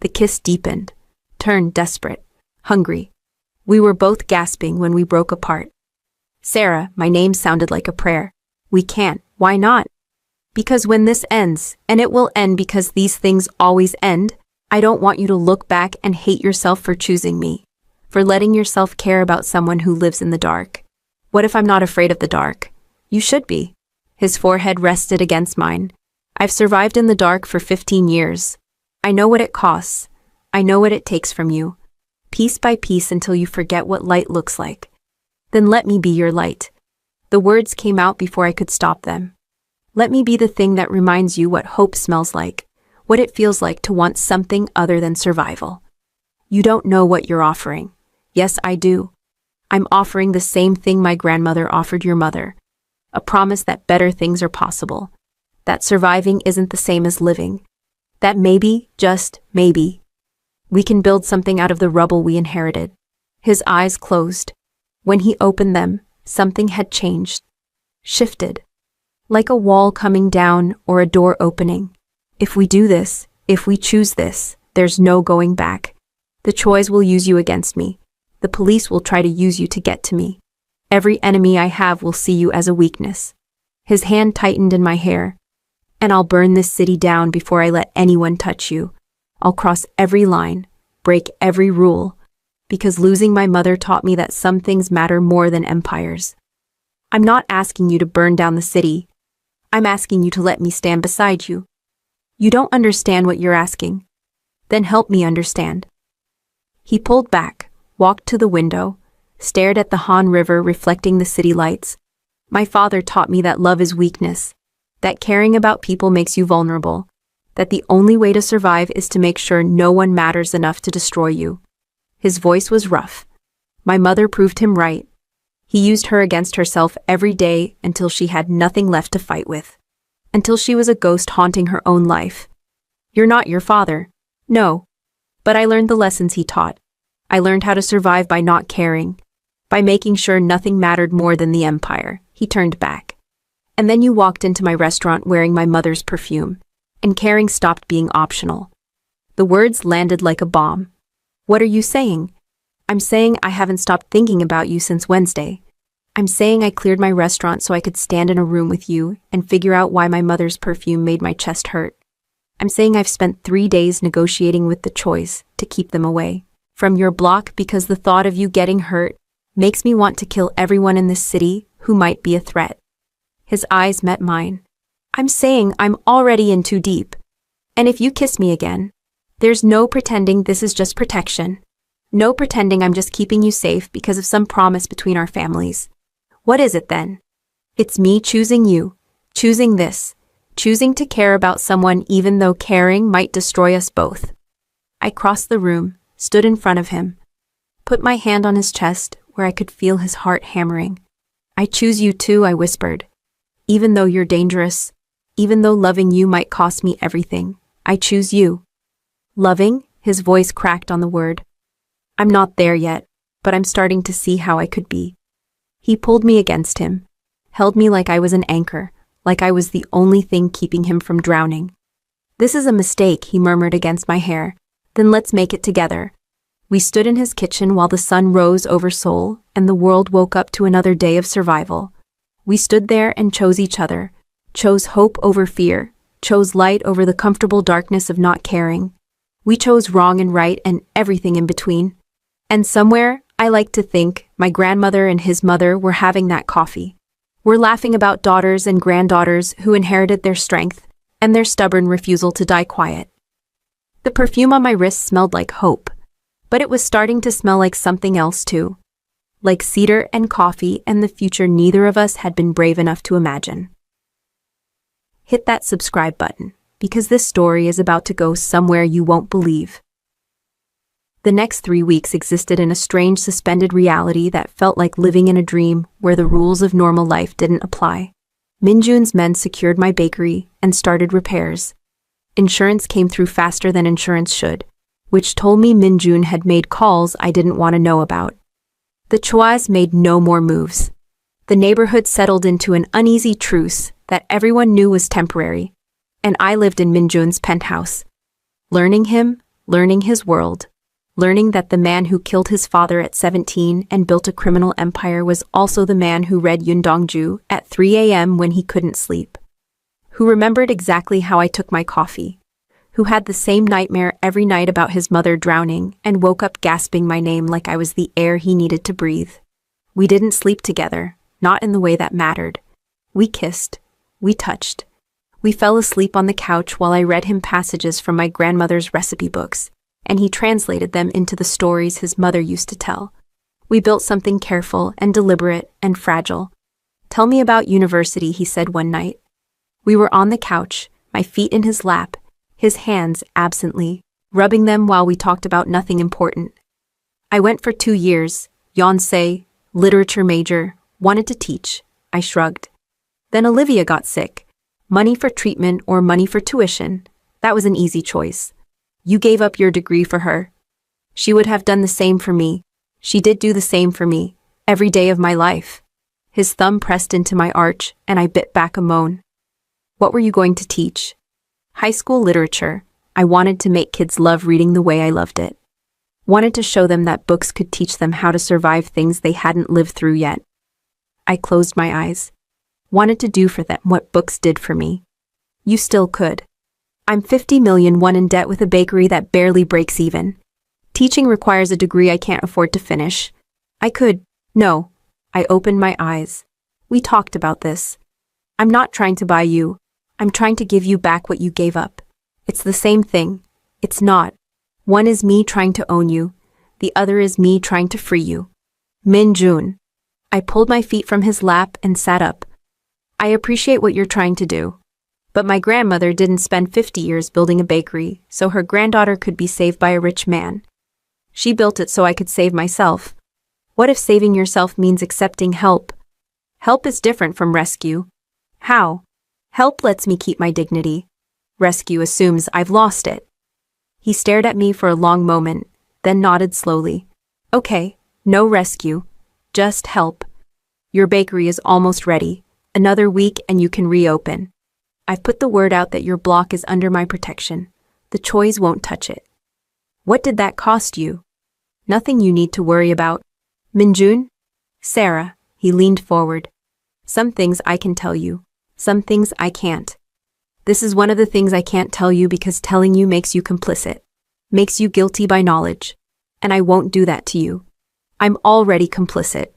The kiss deepened, turned desperate, hungry. We were both gasping when we broke apart. Sarah, my name sounded like a prayer. We can't. Why not? Because when this ends, and it will end because these things always end, I don't want you to look back and hate yourself for choosing me, for letting yourself care about someone who lives in the dark. What if I'm not afraid of the dark? You should be. His forehead rested against mine. I've survived in the dark for 15 years. I know what it costs. I know what it takes from you. Piece by piece until you forget what light looks like. Then let me be your light. The words came out before I could stop them. Let me be the thing that reminds you what hope smells like, what it feels like to want something other than survival. You don't know what you're offering. Yes, I do. I'm offering the same thing my grandmother offered your mother. A promise that better things are possible. That surviving isn't the same as living. That maybe, just maybe, we can build something out of the rubble we inherited. His eyes closed. When he opened them, something had changed. Shifted. Like a wall coming down or a door opening. If we do this, if we choose this, there's no going back. The choice will use you against me. The police will try to use you to get to me. Every enemy I have will see you as a weakness. His hand tightened in my hair. And I'll burn this city down before I let anyone touch you. I'll cross every line, break every rule, because losing my mother taught me that some things matter more than empires. I'm not asking you to burn down the city. I'm asking you to let me stand beside you. You don't understand what you're asking. Then help me understand. He pulled back, walked to the window, stared at the Han River reflecting the city lights. My father taught me that love is weakness, that caring about people makes you vulnerable, that the only way to survive is to make sure no one matters enough to destroy you. His voice was rough. My mother proved him right. He used her against herself every day until she had nothing left to fight with. Until she was a ghost haunting her own life. You're not your father. No. But I learned the lessons he taught. I learned how to survive by not caring, by making sure nothing mattered more than the empire. He turned back. And then you walked into my restaurant wearing my mother's perfume, and caring stopped being optional. The words landed like a bomb. What are you saying? I'm saying I haven't stopped thinking about you since Wednesday. I'm saying I cleared my restaurant so I could stand in a room with you and figure out why my mother's perfume made my chest hurt. I'm saying I've spent 3 days negotiating with the choice to keep them away from your block because the thought of you getting hurt makes me want to kill everyone in this city who might be a threat. His eyes met mine. I'm saying I'm already in too deep. And if you kiss me again, there's no pretending this is just protection. No pretending I'm just keeping you safe because of some promise between our families. What is it then? It's me choosing you, choosing this, choosing to care about someone even though caring might destroy us both. I crossed the room, stood in front of him, put my hand on his chest where I could feel his heart hammering. I choose you too, I whispered. Even though you're dangerous, even though loving you might cost me everything, I choose you. Loving? His voice cracked on the word. I'm not there yet, but I'm starting to see how I could be. He pulled me against him, held me like I was an anchor, like I was the only thing keeping him from drowning. This is a mistake, he murmured against my hair. Then let's make it together. We stood in his kitchen while the sun rose over Seoul and the world woke up to another day of survival. We stood there and chose each other, chose hope over fear, chose light over the comfortable darkness of not caring. We chose wrong and right and everything in between. And somewhere, I like to think, my grandmother and his mother were having that coffee. We're laughing about daughters and granddaughters who inherited their strength and their stubborn refusal to die quiet. The perfume on my wrist smelled like hope, but it was starting to smell like something else too. Like cedar and coffee and the future neither of us had been brave enough to imagine. Hit that subscribe button, because this story is about to go somewhere you won't believe. The next 3 weeks existed in a strange suspended reality that felt like living in a dream where the rules of normal life didn't apply. Minjun's men secured my bakery and started repairs. Insurance came through faster than insurance should, which told me Minjun had made calls I didn't want to know about. The Chuas made no more moves. The neighborhood settled into an uneasy truce that everyone knew was temporary, and I lived in Minjun's penthouse. Learning him, learning his world, learning that the man who killed his father at 17 and built a criminal empire was also the man who read Yundongju at 3 a.m. when he couldn't sleep, who remembered exactly how I took my coffee, who had the same nightmare every night about his mother drowning and woke up gasping my name like I was the air he needed to breathe. We didn't sleep together, not in the way that mattered. We kissed. We touched. We fell asleep on the couch while I read him passages from my grandmother's recipe books, and he translated them into the stories his mother used to tell. We built something careful and deliberate and fragile. "Tell me about university," he said one night. We were on the couch, my feet in his lap, his hands absently, rubbing them while we talked about nothing important. "I went for 2 years, Yonsei, literature major, wanted to teach," I shrugged. "Then Olivia got sick. Money for treatment or money for tuition. That was an easy choice. You gave up your degree for her. She would have done the same for me. She did do the same for me, every day of my life." His thumb pressed into my arch, and I bit back a moan. "What were you going to teach?" "High school literature. I wanted to make kids love reading the way I loved it. Wanted to show them that books could teach them how to survive things they hadn't lived through yet." I closed my eyes. Wanted to do for them what books did for me. You still could. I'm 50 million in debt with a bakery that barely breaks even. Teaching requires a degree I can't afford to finish. I could. No. I opened my eyes. We talked about this. I'm not trying to buy you. I'm trying to give you back what you gave up. It's the same thing. It's not. One is me trying to own you. The other is me trying to free you. Min Jun. I pulled my feet from his lap and sat up. I appreciate what you're trying to do. But my grandmother didn't spend 50 years building a bakery so her granddaughter could be saved by a rich man. She built it so I could save myself. What if saving yourself means accepting help? Help is different from rescue. How? Help lets me keep my dignity. Rescue assumes I've lost it. He stared at me for a long moment, then nodded slowly. Okay, no rescue. Just help. Your bakery is almost ready. Another week and you can reopen. I've put the word out that your block is under my protection. The Choys won't touch it. What did that cost you? Nothing you need to worry about. Minjun? Sarah, he leaned forward. Some things I can tell you. Some things I can't. This is one of the things I can't tell you because telling you makes you complicit. Makes you guilty by knowledge. And I won't do that to you. I'm already complicit.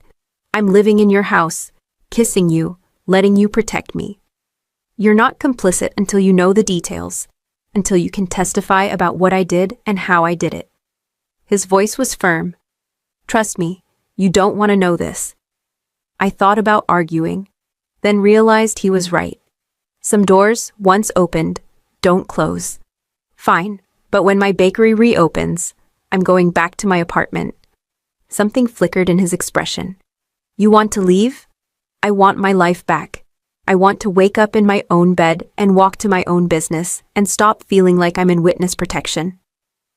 I'm living in your house, kissing you, letting you protect me. You're not complicit until you know the details, until you can testify about what I did and how I did it. His voice was firm. Trust me, you don't want to know this. I thought about arguing, then realized he was right. Some doors, once opened, don't close. Fine, but when my bakery reopens, I'm going back to my apartment. Something flickered in his expression. You want to leave? I want my life back. I want to wake up in my own bed and walk to my own business and stop feeling like I'm in witness protection.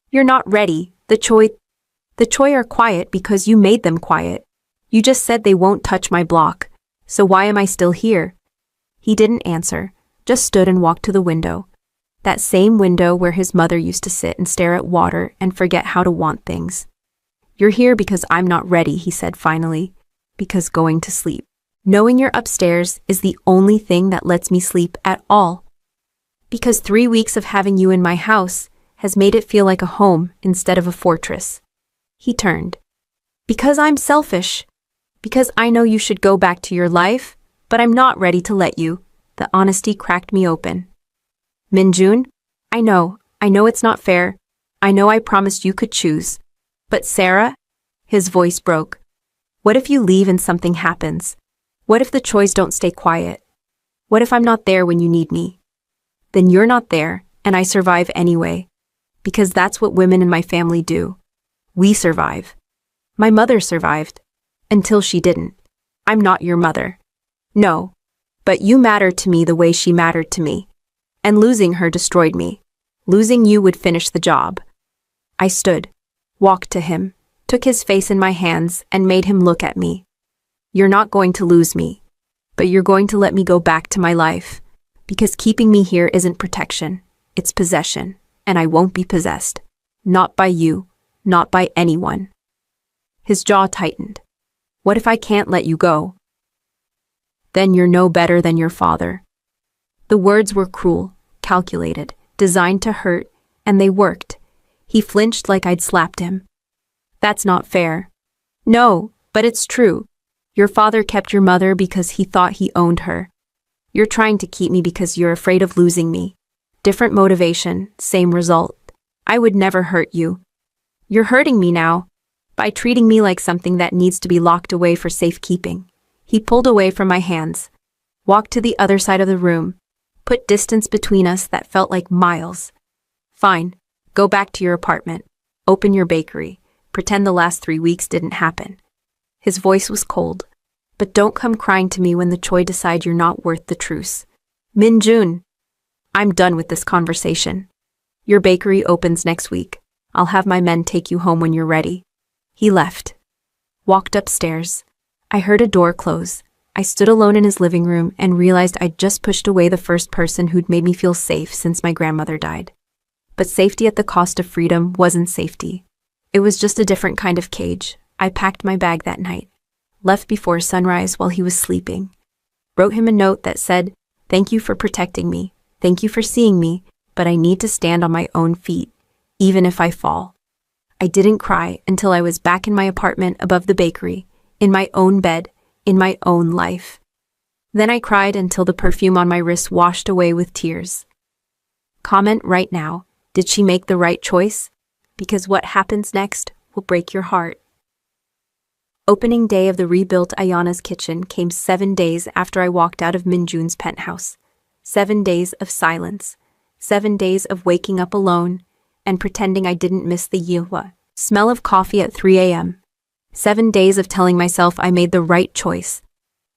You're not ready. The Choi are quiet because you made them quiet. You just said they won't touch my block. So why am I still here? He didn't answer, just stood and walked to the window. That same window where his mother used to sit and stare at water and forget how to want things. You're here because I'm not ready, he said finally, because going to sleep. Knowing you're upstairs is the only thing that lets me sleep at all. Because 3 weeks of having you in my house has made it feel like a home instead of a fortress. He turned. Because I'm selfish. Because I know you should go back to your life, but I'm not ready to let you. The honesty cracked me open. Minjun, I know it's not fair. I know I promised you could choose. But Sarah? His voice broke. What if you leave and something happens? What if the Choys don't stay quiet? What if I'm not there when you need me? Then you're not there, and I survive anyway. Because that's what women in my family do. We survive. My mother survived. Until she didn't. I'm not your mother. No. But you mattered to me the way she mattered to me. And losing her destroyed me. Losing you would finish the job. I stood, walked to him, took his face in my hands, and made him look at me. You're not going to lose me, but you're going to let me go back to my life, because keeping me here isn't protection, it's possession, and I won't be possessed. Not by you. Not by anyone. His jaw tightened. What if I can't let you go? Then you're no better than your father. The words were cruel, calculated, designed to hurt, and they worked. He flinched like I'd slapped him. That's not fair. No, but it's true. Your father kept your mother because he thought he owned her. You're trying to keep me because you're afraid of losing me. Different motivation, same result. I would never hurt you. You're hurting me now, by treating me like something that needs to be locked away for safekeeping. He pulled away from my hands, walked to the other side of the room, put distance between us that felt like miles. Fine, go back to your apartment, open your bakery, pretend the last 3 weeks didn't happen. His voice was cold. But don't come crying to me when the Choi decide you're not worth the truce. Min-jun, I'm done with this conversation. Your bakery opens next week. I'll have my men take you home when you're ready. He left. Walked upstairs. I heard a door close. I stood alone in his living room and realized I'd just pushed away the first person who'd made me feel safe since my grandmother died. But safety at the cost of freedom wasn't safety. It was just a different kind of cage. I packed my bag that night. Left before sunrise while he was sleeping. Wrote him a note that said, "Thank you for protecting me. Thank you for seeing me, but I need to stand on my own feet, even if I fall." I didn't cry until I was back in my apartment above the bakery, in my own bed, in my own life. Then I cried until the perfume on my wrist washed away with tears. Comment right now, did she make the right choice? Because what happens next will break your heart. Opening day of the rebuilt Ayana's kitchen came 7 days after I walked out of Minjun's penthouse. 7 days of silence. 7 days of waking up alone and pretending I didn't miss the yihua smell of coffee at 3 a.m. 7 days of telling myself I made the right choice.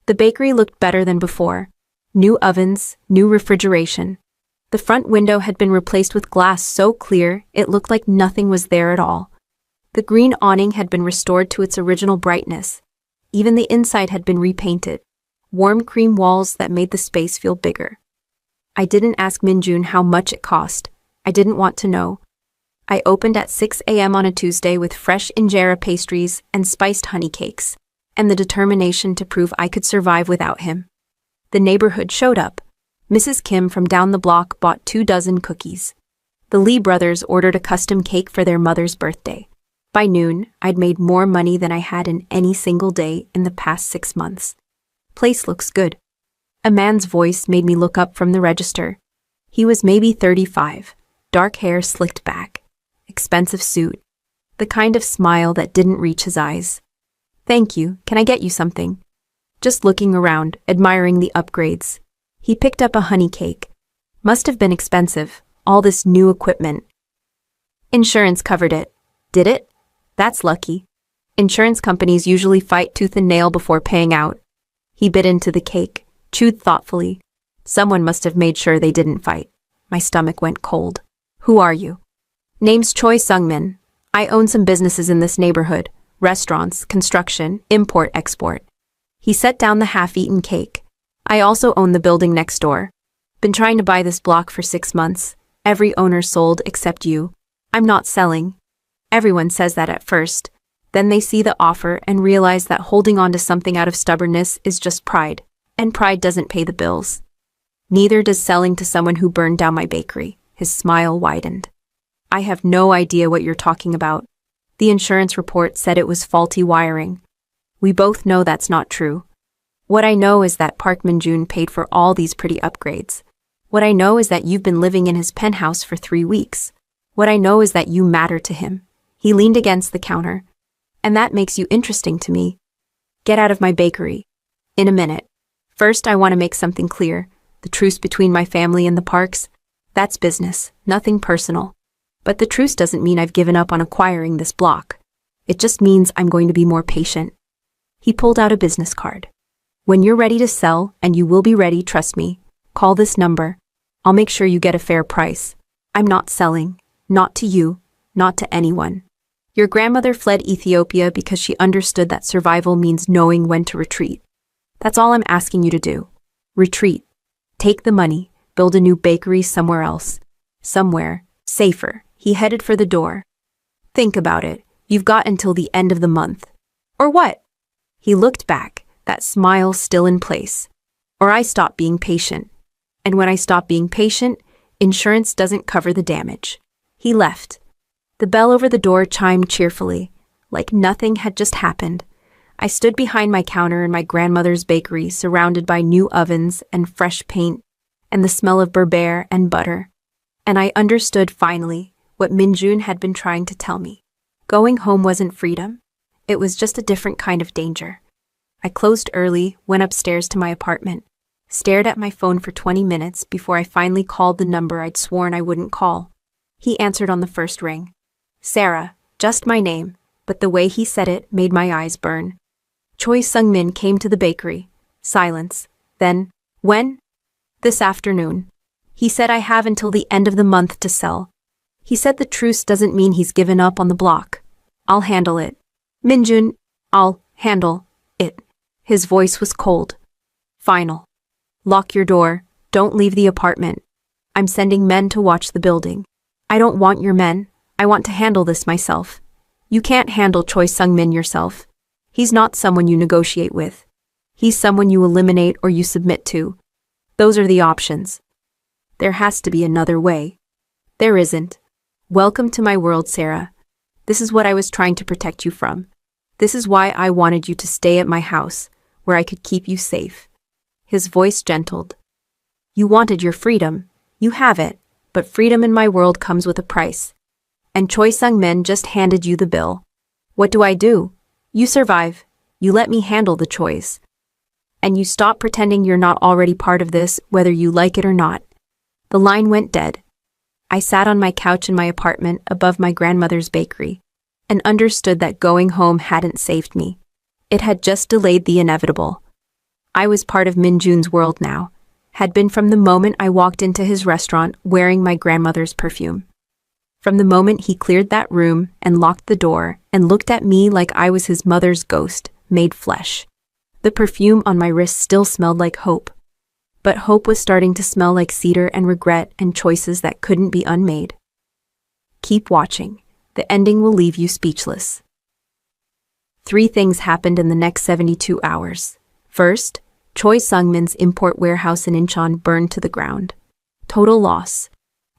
The bakery looked better than before. New ovens, new refrigeration. The front window had been replaced with glass so clear it looked like nothing was there at all. The green awning had been restored to its original brightness. Even the inside had been repainted. Warm cream walls that made the space feel bigger. I didn't ask Minjun how much it cost. I didn't want to know. I opened at 6 a.m. on a Tuesday with fresh injera pastries and spiced honey cakes, and the determination to prove I could survive without him. The neighborhood showed up. Mrs. Kim from down the block bought 2 dozen cookies. The Lee brothers ordered a custom cake for their mother's birthday. By noon, I'd made more money than I had in any single day in the past 6 months. Place looks good. A man's voice made me look up from the register. He was maybe 35, dark hair slicked back, expensive suit, the kind of smile that didn't reach his eyes. "Thank you, can I get you something?" Just looking around, admiring the upgrades. He picked up a honey cake. Must have been expensive, all this new equipment. Insurance covered it. Did it? That's lucky. Insurance companies usually fight tooth and nail before paying out. He bit into the cake, chewed thoughtfully. Someone must have made sure they didn't fight. My stomach went cold. "Who are you?" "Name's Choi Sungmin. I own some businesses in this neighborhood. Restaurants, construction, import-export." He set down the half-eaten cake. "I also own the building next door. Been trying to buy this block for 6 months. Every owner sold except you. I'm not selling." Everyone says that at first. Then they see the offer and realize that holding on to something out of stubbornness is just pride, and pride doesn't pay the bills. Neither does selling to someone who burned down my bakery. His smile widened. "I have no idea what you're talking about. The insurance report said it was faulty wiring. We both know that's not true. What I know is that Park Min-jun paid for all these pretty upgrades. What I know is that you've been living in his penthouse for 3 weeks. What I know is that you matter to him." He leaned against the counter. "And that makes you interesting to me. Get out of my bakery. In a minute. First, I want to make something clear. The truce between my family and the Parks, that's business, nothing personal. But the truce doesn't mean I've given up on acquiring this block. It just means I'm going to be more patient." He pulled out a business card. "When you're ready to sell, and you will be ready, trust me, call this number. I'll make sure you get a fair price. I'm not selling. Not to you. Not to anyone. Your grandmother fled Ethiopia because she understood that survival means knowing when to retreat. That's all I'm asking you to do. Retreat. Take the money, build a new bakery somewhere else. Somewhere, safer." He headed for the door. Think about it. You've got until the end of the month. Or what? He looked back, that smile still in place. Or I stop being patient. And when I stop being patient, insurance doesn't cover the damage. He left. The bell over the door chimed cheerfully, like nothing had just happened. I stood behind my counter in my grandmother's bakery, surrounded by new ovens and fresh paint, and the smell of beurre and butter. And I understood finally what Minjun had been trying to tell me. Going home wasn't freedom. It was just a different kind of danger. I closed early, went upstairs to my apartment, stared at my phone for 20 minutes before I finally called the number I'd sworn I wouldn't call. He answered on the first ring. Sarah, just my name, but the way he said it made my eyes burn. Choi Sung-min came to the bakery. Silence. Then, when? This afternoon. He said I have until the end of the month to sell. He said the truce doesn't mean he's given up on the block. I'll handle it. Minjun, I'll handle it. His voice was cold. Final. Lock your door. Don't leave the apartment. I'm sending men to watch the building. I don't want your men. I want to handle this myself. You can't handle Choi Sung-min yourself. He's not someone you negotiate with. He's someone you eliminate or you submit to. Those are the options. There has to be another way. There isn't. Welcome to my world, Sarah. This is what I was trying to protect you from. This is why I wanted you to stay at my house, where I could keep you safe. His voice gentled. You wanted your freedom. You have it, but freedom in my world comes with a price. And Choi Sung-min just handed you the bill. What do? You survive. You let me handle the choice. And you stop pretending you're not already part of this, whether you like it or not. The line went dead. I sat on my couch in my apartment above my grandmother's bakery and understood that going home hadn't saved me. It had just delayed the inevitable. I was part of Minjun's world now, had been from the moment I walked into his restaurant wearing my grandmother's perfume. From the moment he cleared that room and locked the door and looked at me like I was his mother's ghost, made flesh. The perfume on my wrist still smelled like hope. But hope was starting to smell like cedar and regret and choices that couldn't be unmade. Keep watching. The ending will leave you speechless. 3 things happened in the next 72 hours. First, Choi Sung-min's import warehouse in Incheon burned to the ground. Total loss.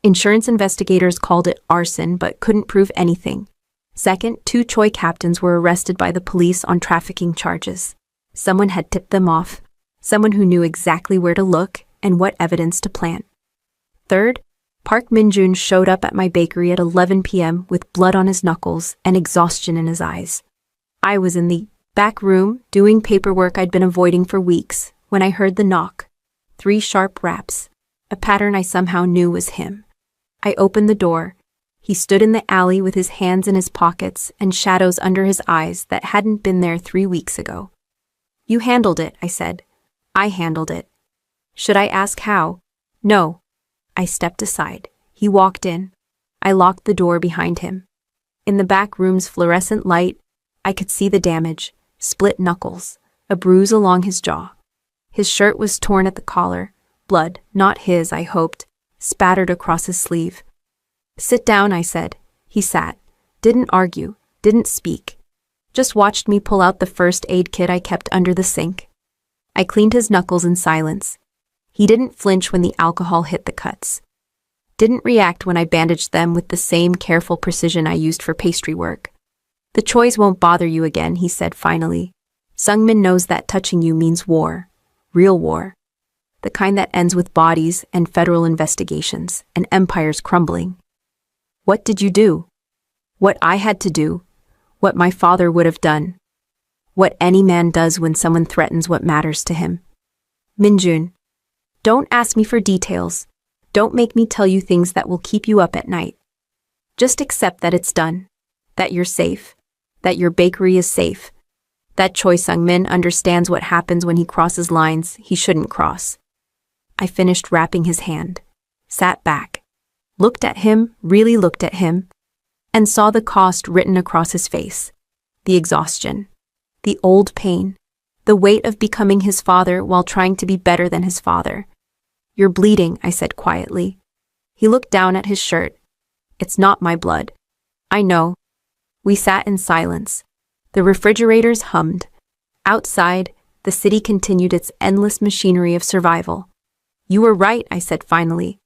Insurance investigators called it arson but couldn't prove anything. Second, 2 Choi captains were arrested by the police on trafficking charges. Someone had tipped them off. Someone who knew exactly where to look and what evidence to plant. Third, Park Minjun showed up at my bakery at 11 p.m. with blood on his knuckles and exhaustion in his eyes. I was in the back room doing paperwork I'd been avoiding for weeks when I heard the knock. 3 sharp raps, a pattern I somehow knew was him. I opened the door. He stood in the alley with his hands in his pockets and shadows under his eyes that hadn't been there 3 weeks ago. You handled it, I said. I handled it. Should I ask how? No. I stepped aside. He walked in. I locked the door behind him. In the back room's fluorescent light, I could see the damage, split knuckles, a bruise along his jaw. His shirt was torn at the collar, blood, not his, I hoped, spattered across his sleeve. Sit down, I said. He sat. Didn't argue, didn't speak. Just watched me pull out the first aid kit I kept under the sink. I cleaned his knuckles in silence. He didn't flinch when the alcohol hit the cuts. Didn't react when I bandaged them with the same careful precision I used for pastry work. The Chois won't bother you again, he said finally. Sung-min knows that touching you means war. Real war. The kind that ends with bodies and federal investigations and empires crumbling. What did you do? What I had to do. What my father would have done. What any man does when someone threatens what matters to him. Minjun. Don't ask me for details. Don't make me tell you things that will keep you up at night. Just accept that it's done. That you're safe. That your bakery is safe. That Choi Sung-min understands what happens when he crosses lines he shouldn't cross. I finished wrapping his hand. Sat back. Looked at him, really looked at him, and saw the cost written across his face. The exhaustion. The old pain. The weight of becoming his father while trying to be better than his father. You're bleeding, I said quietly. He looked down at his shirt. It's not my blood. I know. We sat in silence. The refrigerators hummed. Outside, the city continued its endless machinery of survival. You were right, I said finally.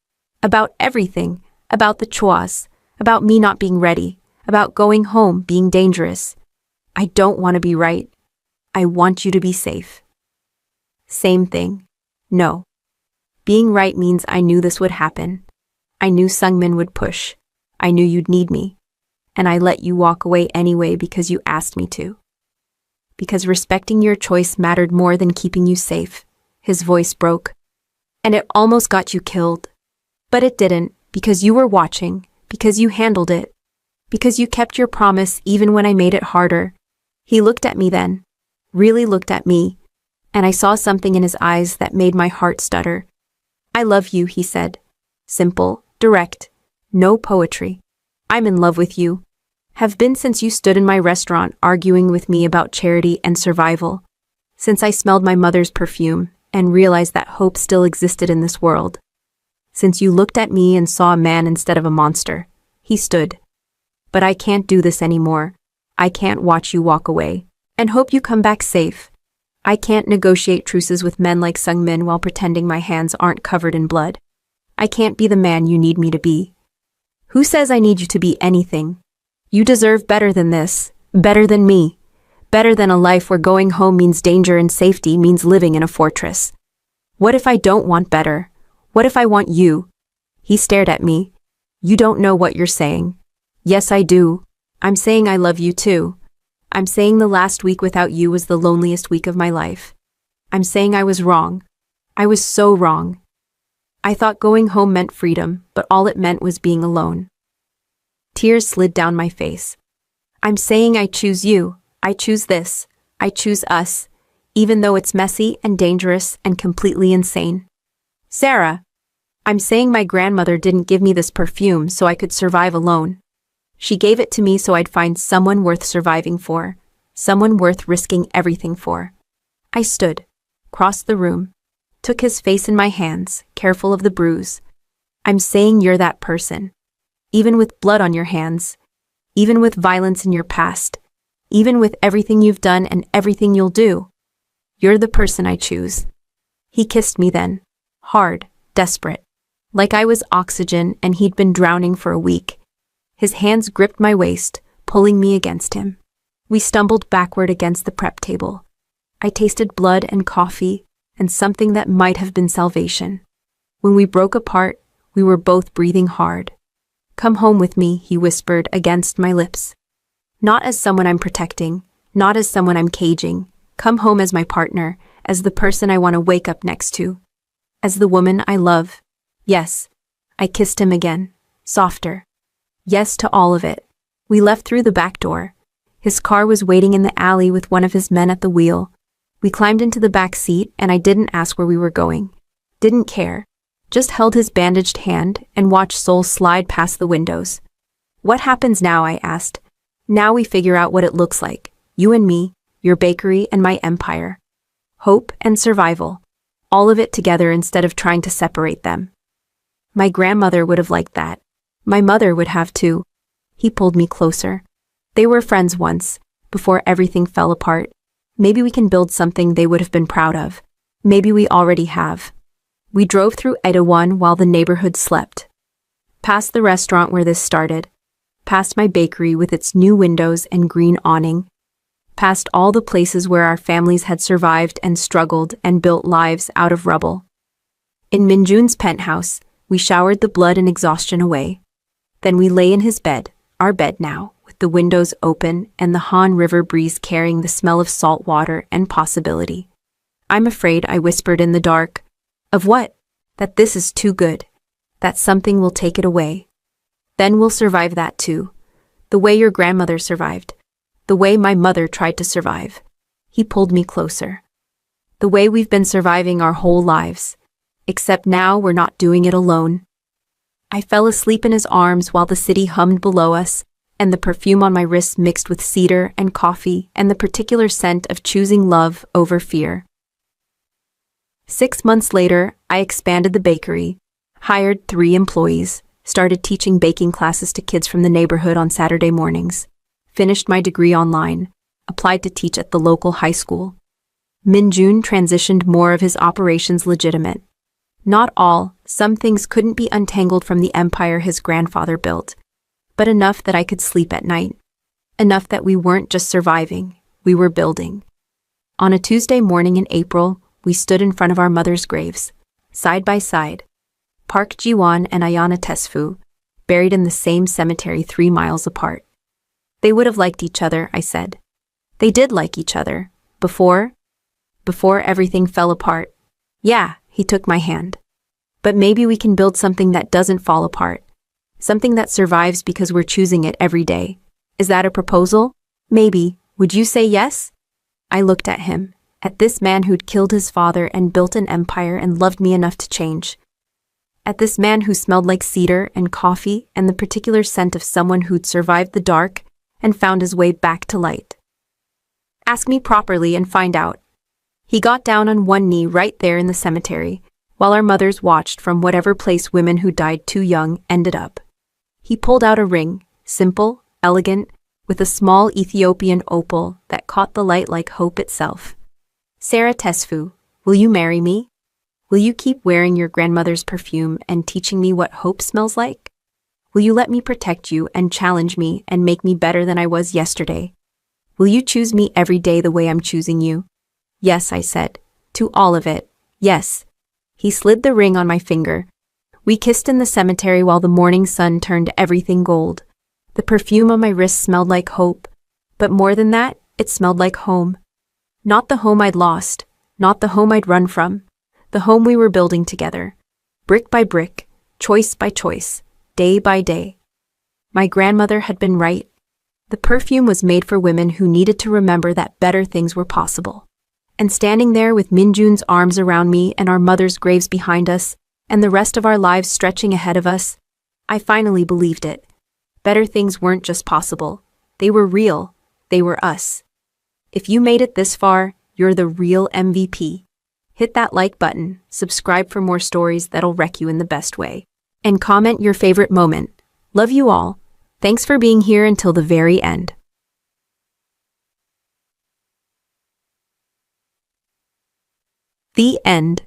About everything. About the choice. About me not being ready. About going home being dangerous. I don't want to be right. I want you to be safe. Same thing. No. Being right means I knew this would happen. I knew Sungmin would push. I knew you'd need me. And I let you walk away anyway because you asked me to. Because respecting your choice mattered more than keeping you safe. His voice broke. And it almost got you killed. But it didn't, because you were watching, because you handled it, because you kept your promise even when I made it harder. He looked at me then, really looked at me, and I saw something in his eyes that made my heart stutter. I love you, he said. Simple, direct, no poetry. I'm in love with you. Have been since you stood in my restaurant arguing with me about charity and survival. Since I smelled my mother's perfume and realized that hope still existed in this world. Since you looked at me and saw a man instead of a monster. He stood. But I can't do this anymore. I can't watch you walk away and hope you come back safe. I can't negotiate truces with men like Sungmin while pretending my hands aren't covered in blood. I can't be the man you need me to be. Who says I need you to be anything? You deserve better than this, better than me, better than a life where going home means danger and safety means living in a fortress. What if I don't want better? What if I want you? He stared at me. You don't know what you're saying. Yes, I do. I'm saying I love you too. I'm saying the last week without you was the loneliest week of my life. I'm saying I was wrong. I was so wrong. I thought going home meant freedom, but all it meant was being alone. Tears slid down my face. I'm saying I choose you. I choose this. I choose us, even though it's messy and dangerous and completely insane. Sarah, I'm saying my grandmother didn't give me this perfume so I could survive alone. She gave it to me so I'd find someone worth surviving for, someone worth risking everything for. I stood, crossed the room, took his face in my hands, careful of the bruise. I'm saying you're that person. Even with blood on your hands, even with violence in your past, even with everything you've done and everything you'll do. You're the person I choose. He kissed me then, hard, desperate, like I was oxygen and he'd been drowning for a week. His hands gripped my waist, pulling me against him. We stumbled backward against the prep table. I tasted blood and coffee and something that might have been salvation. When we broke apart, we were both breathing hard. Come home with me, he whispered against my lips. Not as someone I'm protecting, not as someone I'm caging. Come home as my partner, as the person I want to wake up next to. As the woman I love. Yes. I kissed him again, softer. Yes to all of it. We left through the back door. His car was waiting in the alley with one of his men at the wheel. We climbed into the back seat and I didn't ask where we were going. Didn't care. Just held his bandaged hand and watched Seoul slide past the windows. What happens now, I asked. Now we figure out what it looks like. You and me, your bakery and my empire. Hope and survival. All of it together instead of trying to separate them. My grandmother would have liked that. My mother would have too. He pulled me closer. They were friends once, before everything fell apart. Maybe we can build something they would have been proud of. Maybe we already have. We drove through Ethiopian while the neighborhood slept. Past the restaurant where this started. Past my bakery with its new windows and green awning. Past all the places where our families had survived and struggled and built lives out of rubble. In Minjun's penthouse, we showered the blood and exhaustion away. Then we lay in his bed, our bed now, with the windows open and the Han River breeze carrying the smell of salt water and possibility. I'm afraid, I whispered in the dark. Of what? That this is too good. That something will take it away. Then we'll survive that too. The way your grandmother survived. The way my mother tried to survive. He pulled me closer. The way we've been surviving our whole lives. Except now we're not doing it alone. I fell asleep in his arms while the city hummed below us, and the perfume on my wrists mixed with cedar and coffee and the particular scent of choosing love over fear. 6 months later, I expanded the bakery, hired 3 employees, started teaching baking classes to kids from the neighborhood on Saturday mornings, finished my degree online, applied to teach at the local high school. Min-jun transitioned more of his operations legitimate. Not all, some things couldn't be untangled from the empire his grandfather built, but enough that I could sleep at night. Enough that we weren't just surviving, we were building. On a Tuesday morning in April, we stood in front of our mother's graves, side by side. Park Ji-won and Ayana Tesfu, buried in the same cemetery 3 miles apart. They would have liked each other, I said. They did like each other. Before everything fell apart. Yeah, he took my hand. But maybe we can build something that doesn't fall apart. Something that survives because we're choosing it every day. Is that a proposal? Maybe. Would you say yes? I looked at him, at this man who'd killed his father and built an empire and loved me enough to change. At this man who smelled like cedar and coffee and the particular scent of someone who'd survived the dark and found his way back to light. Ask me properly and find out. He got down on one knee right there in the cemetery, while our mothers watched from whatever place women who died too young ended up. He pulled out a ring, simple, elegant, with a small Ethiopian opal that caught the light like hope itself. Sarah Tesfu, will you marry me? Will you keep wearing your grandmother's perfume and teaching me what hope smells like? Will you let me protect you and challenge me and make me better than I was yesterday? Will you choose me every day the way I'm choosing you? Yes, I said. To all of it. Yes. He slid the ring on my finger. We kissed in the cemetery while the morning sun turned everything gold. The perfume on my wrist smelled like hope. But more than that, it smelled like home. Not the home I'd lost. Not the home I'd run from. The home we were building together. Brick by brick. Choice by choice. Day by day. My grandmother had been right. The perfume was made for women who needed to remember that better things were possible. And standing there with Min-jun's arms around me and our mother's graves behind us, and the rest of our lives stretching ahead of us, I finally believed it. Better things weren't just possible. They were real. They were us. If you made it this far, you're the real MVP. Hit that like button, subscribe for more stories that'll wreck you in the best way, and comment your favorite moment. Love you all. Thanks for being here until the very end. The end.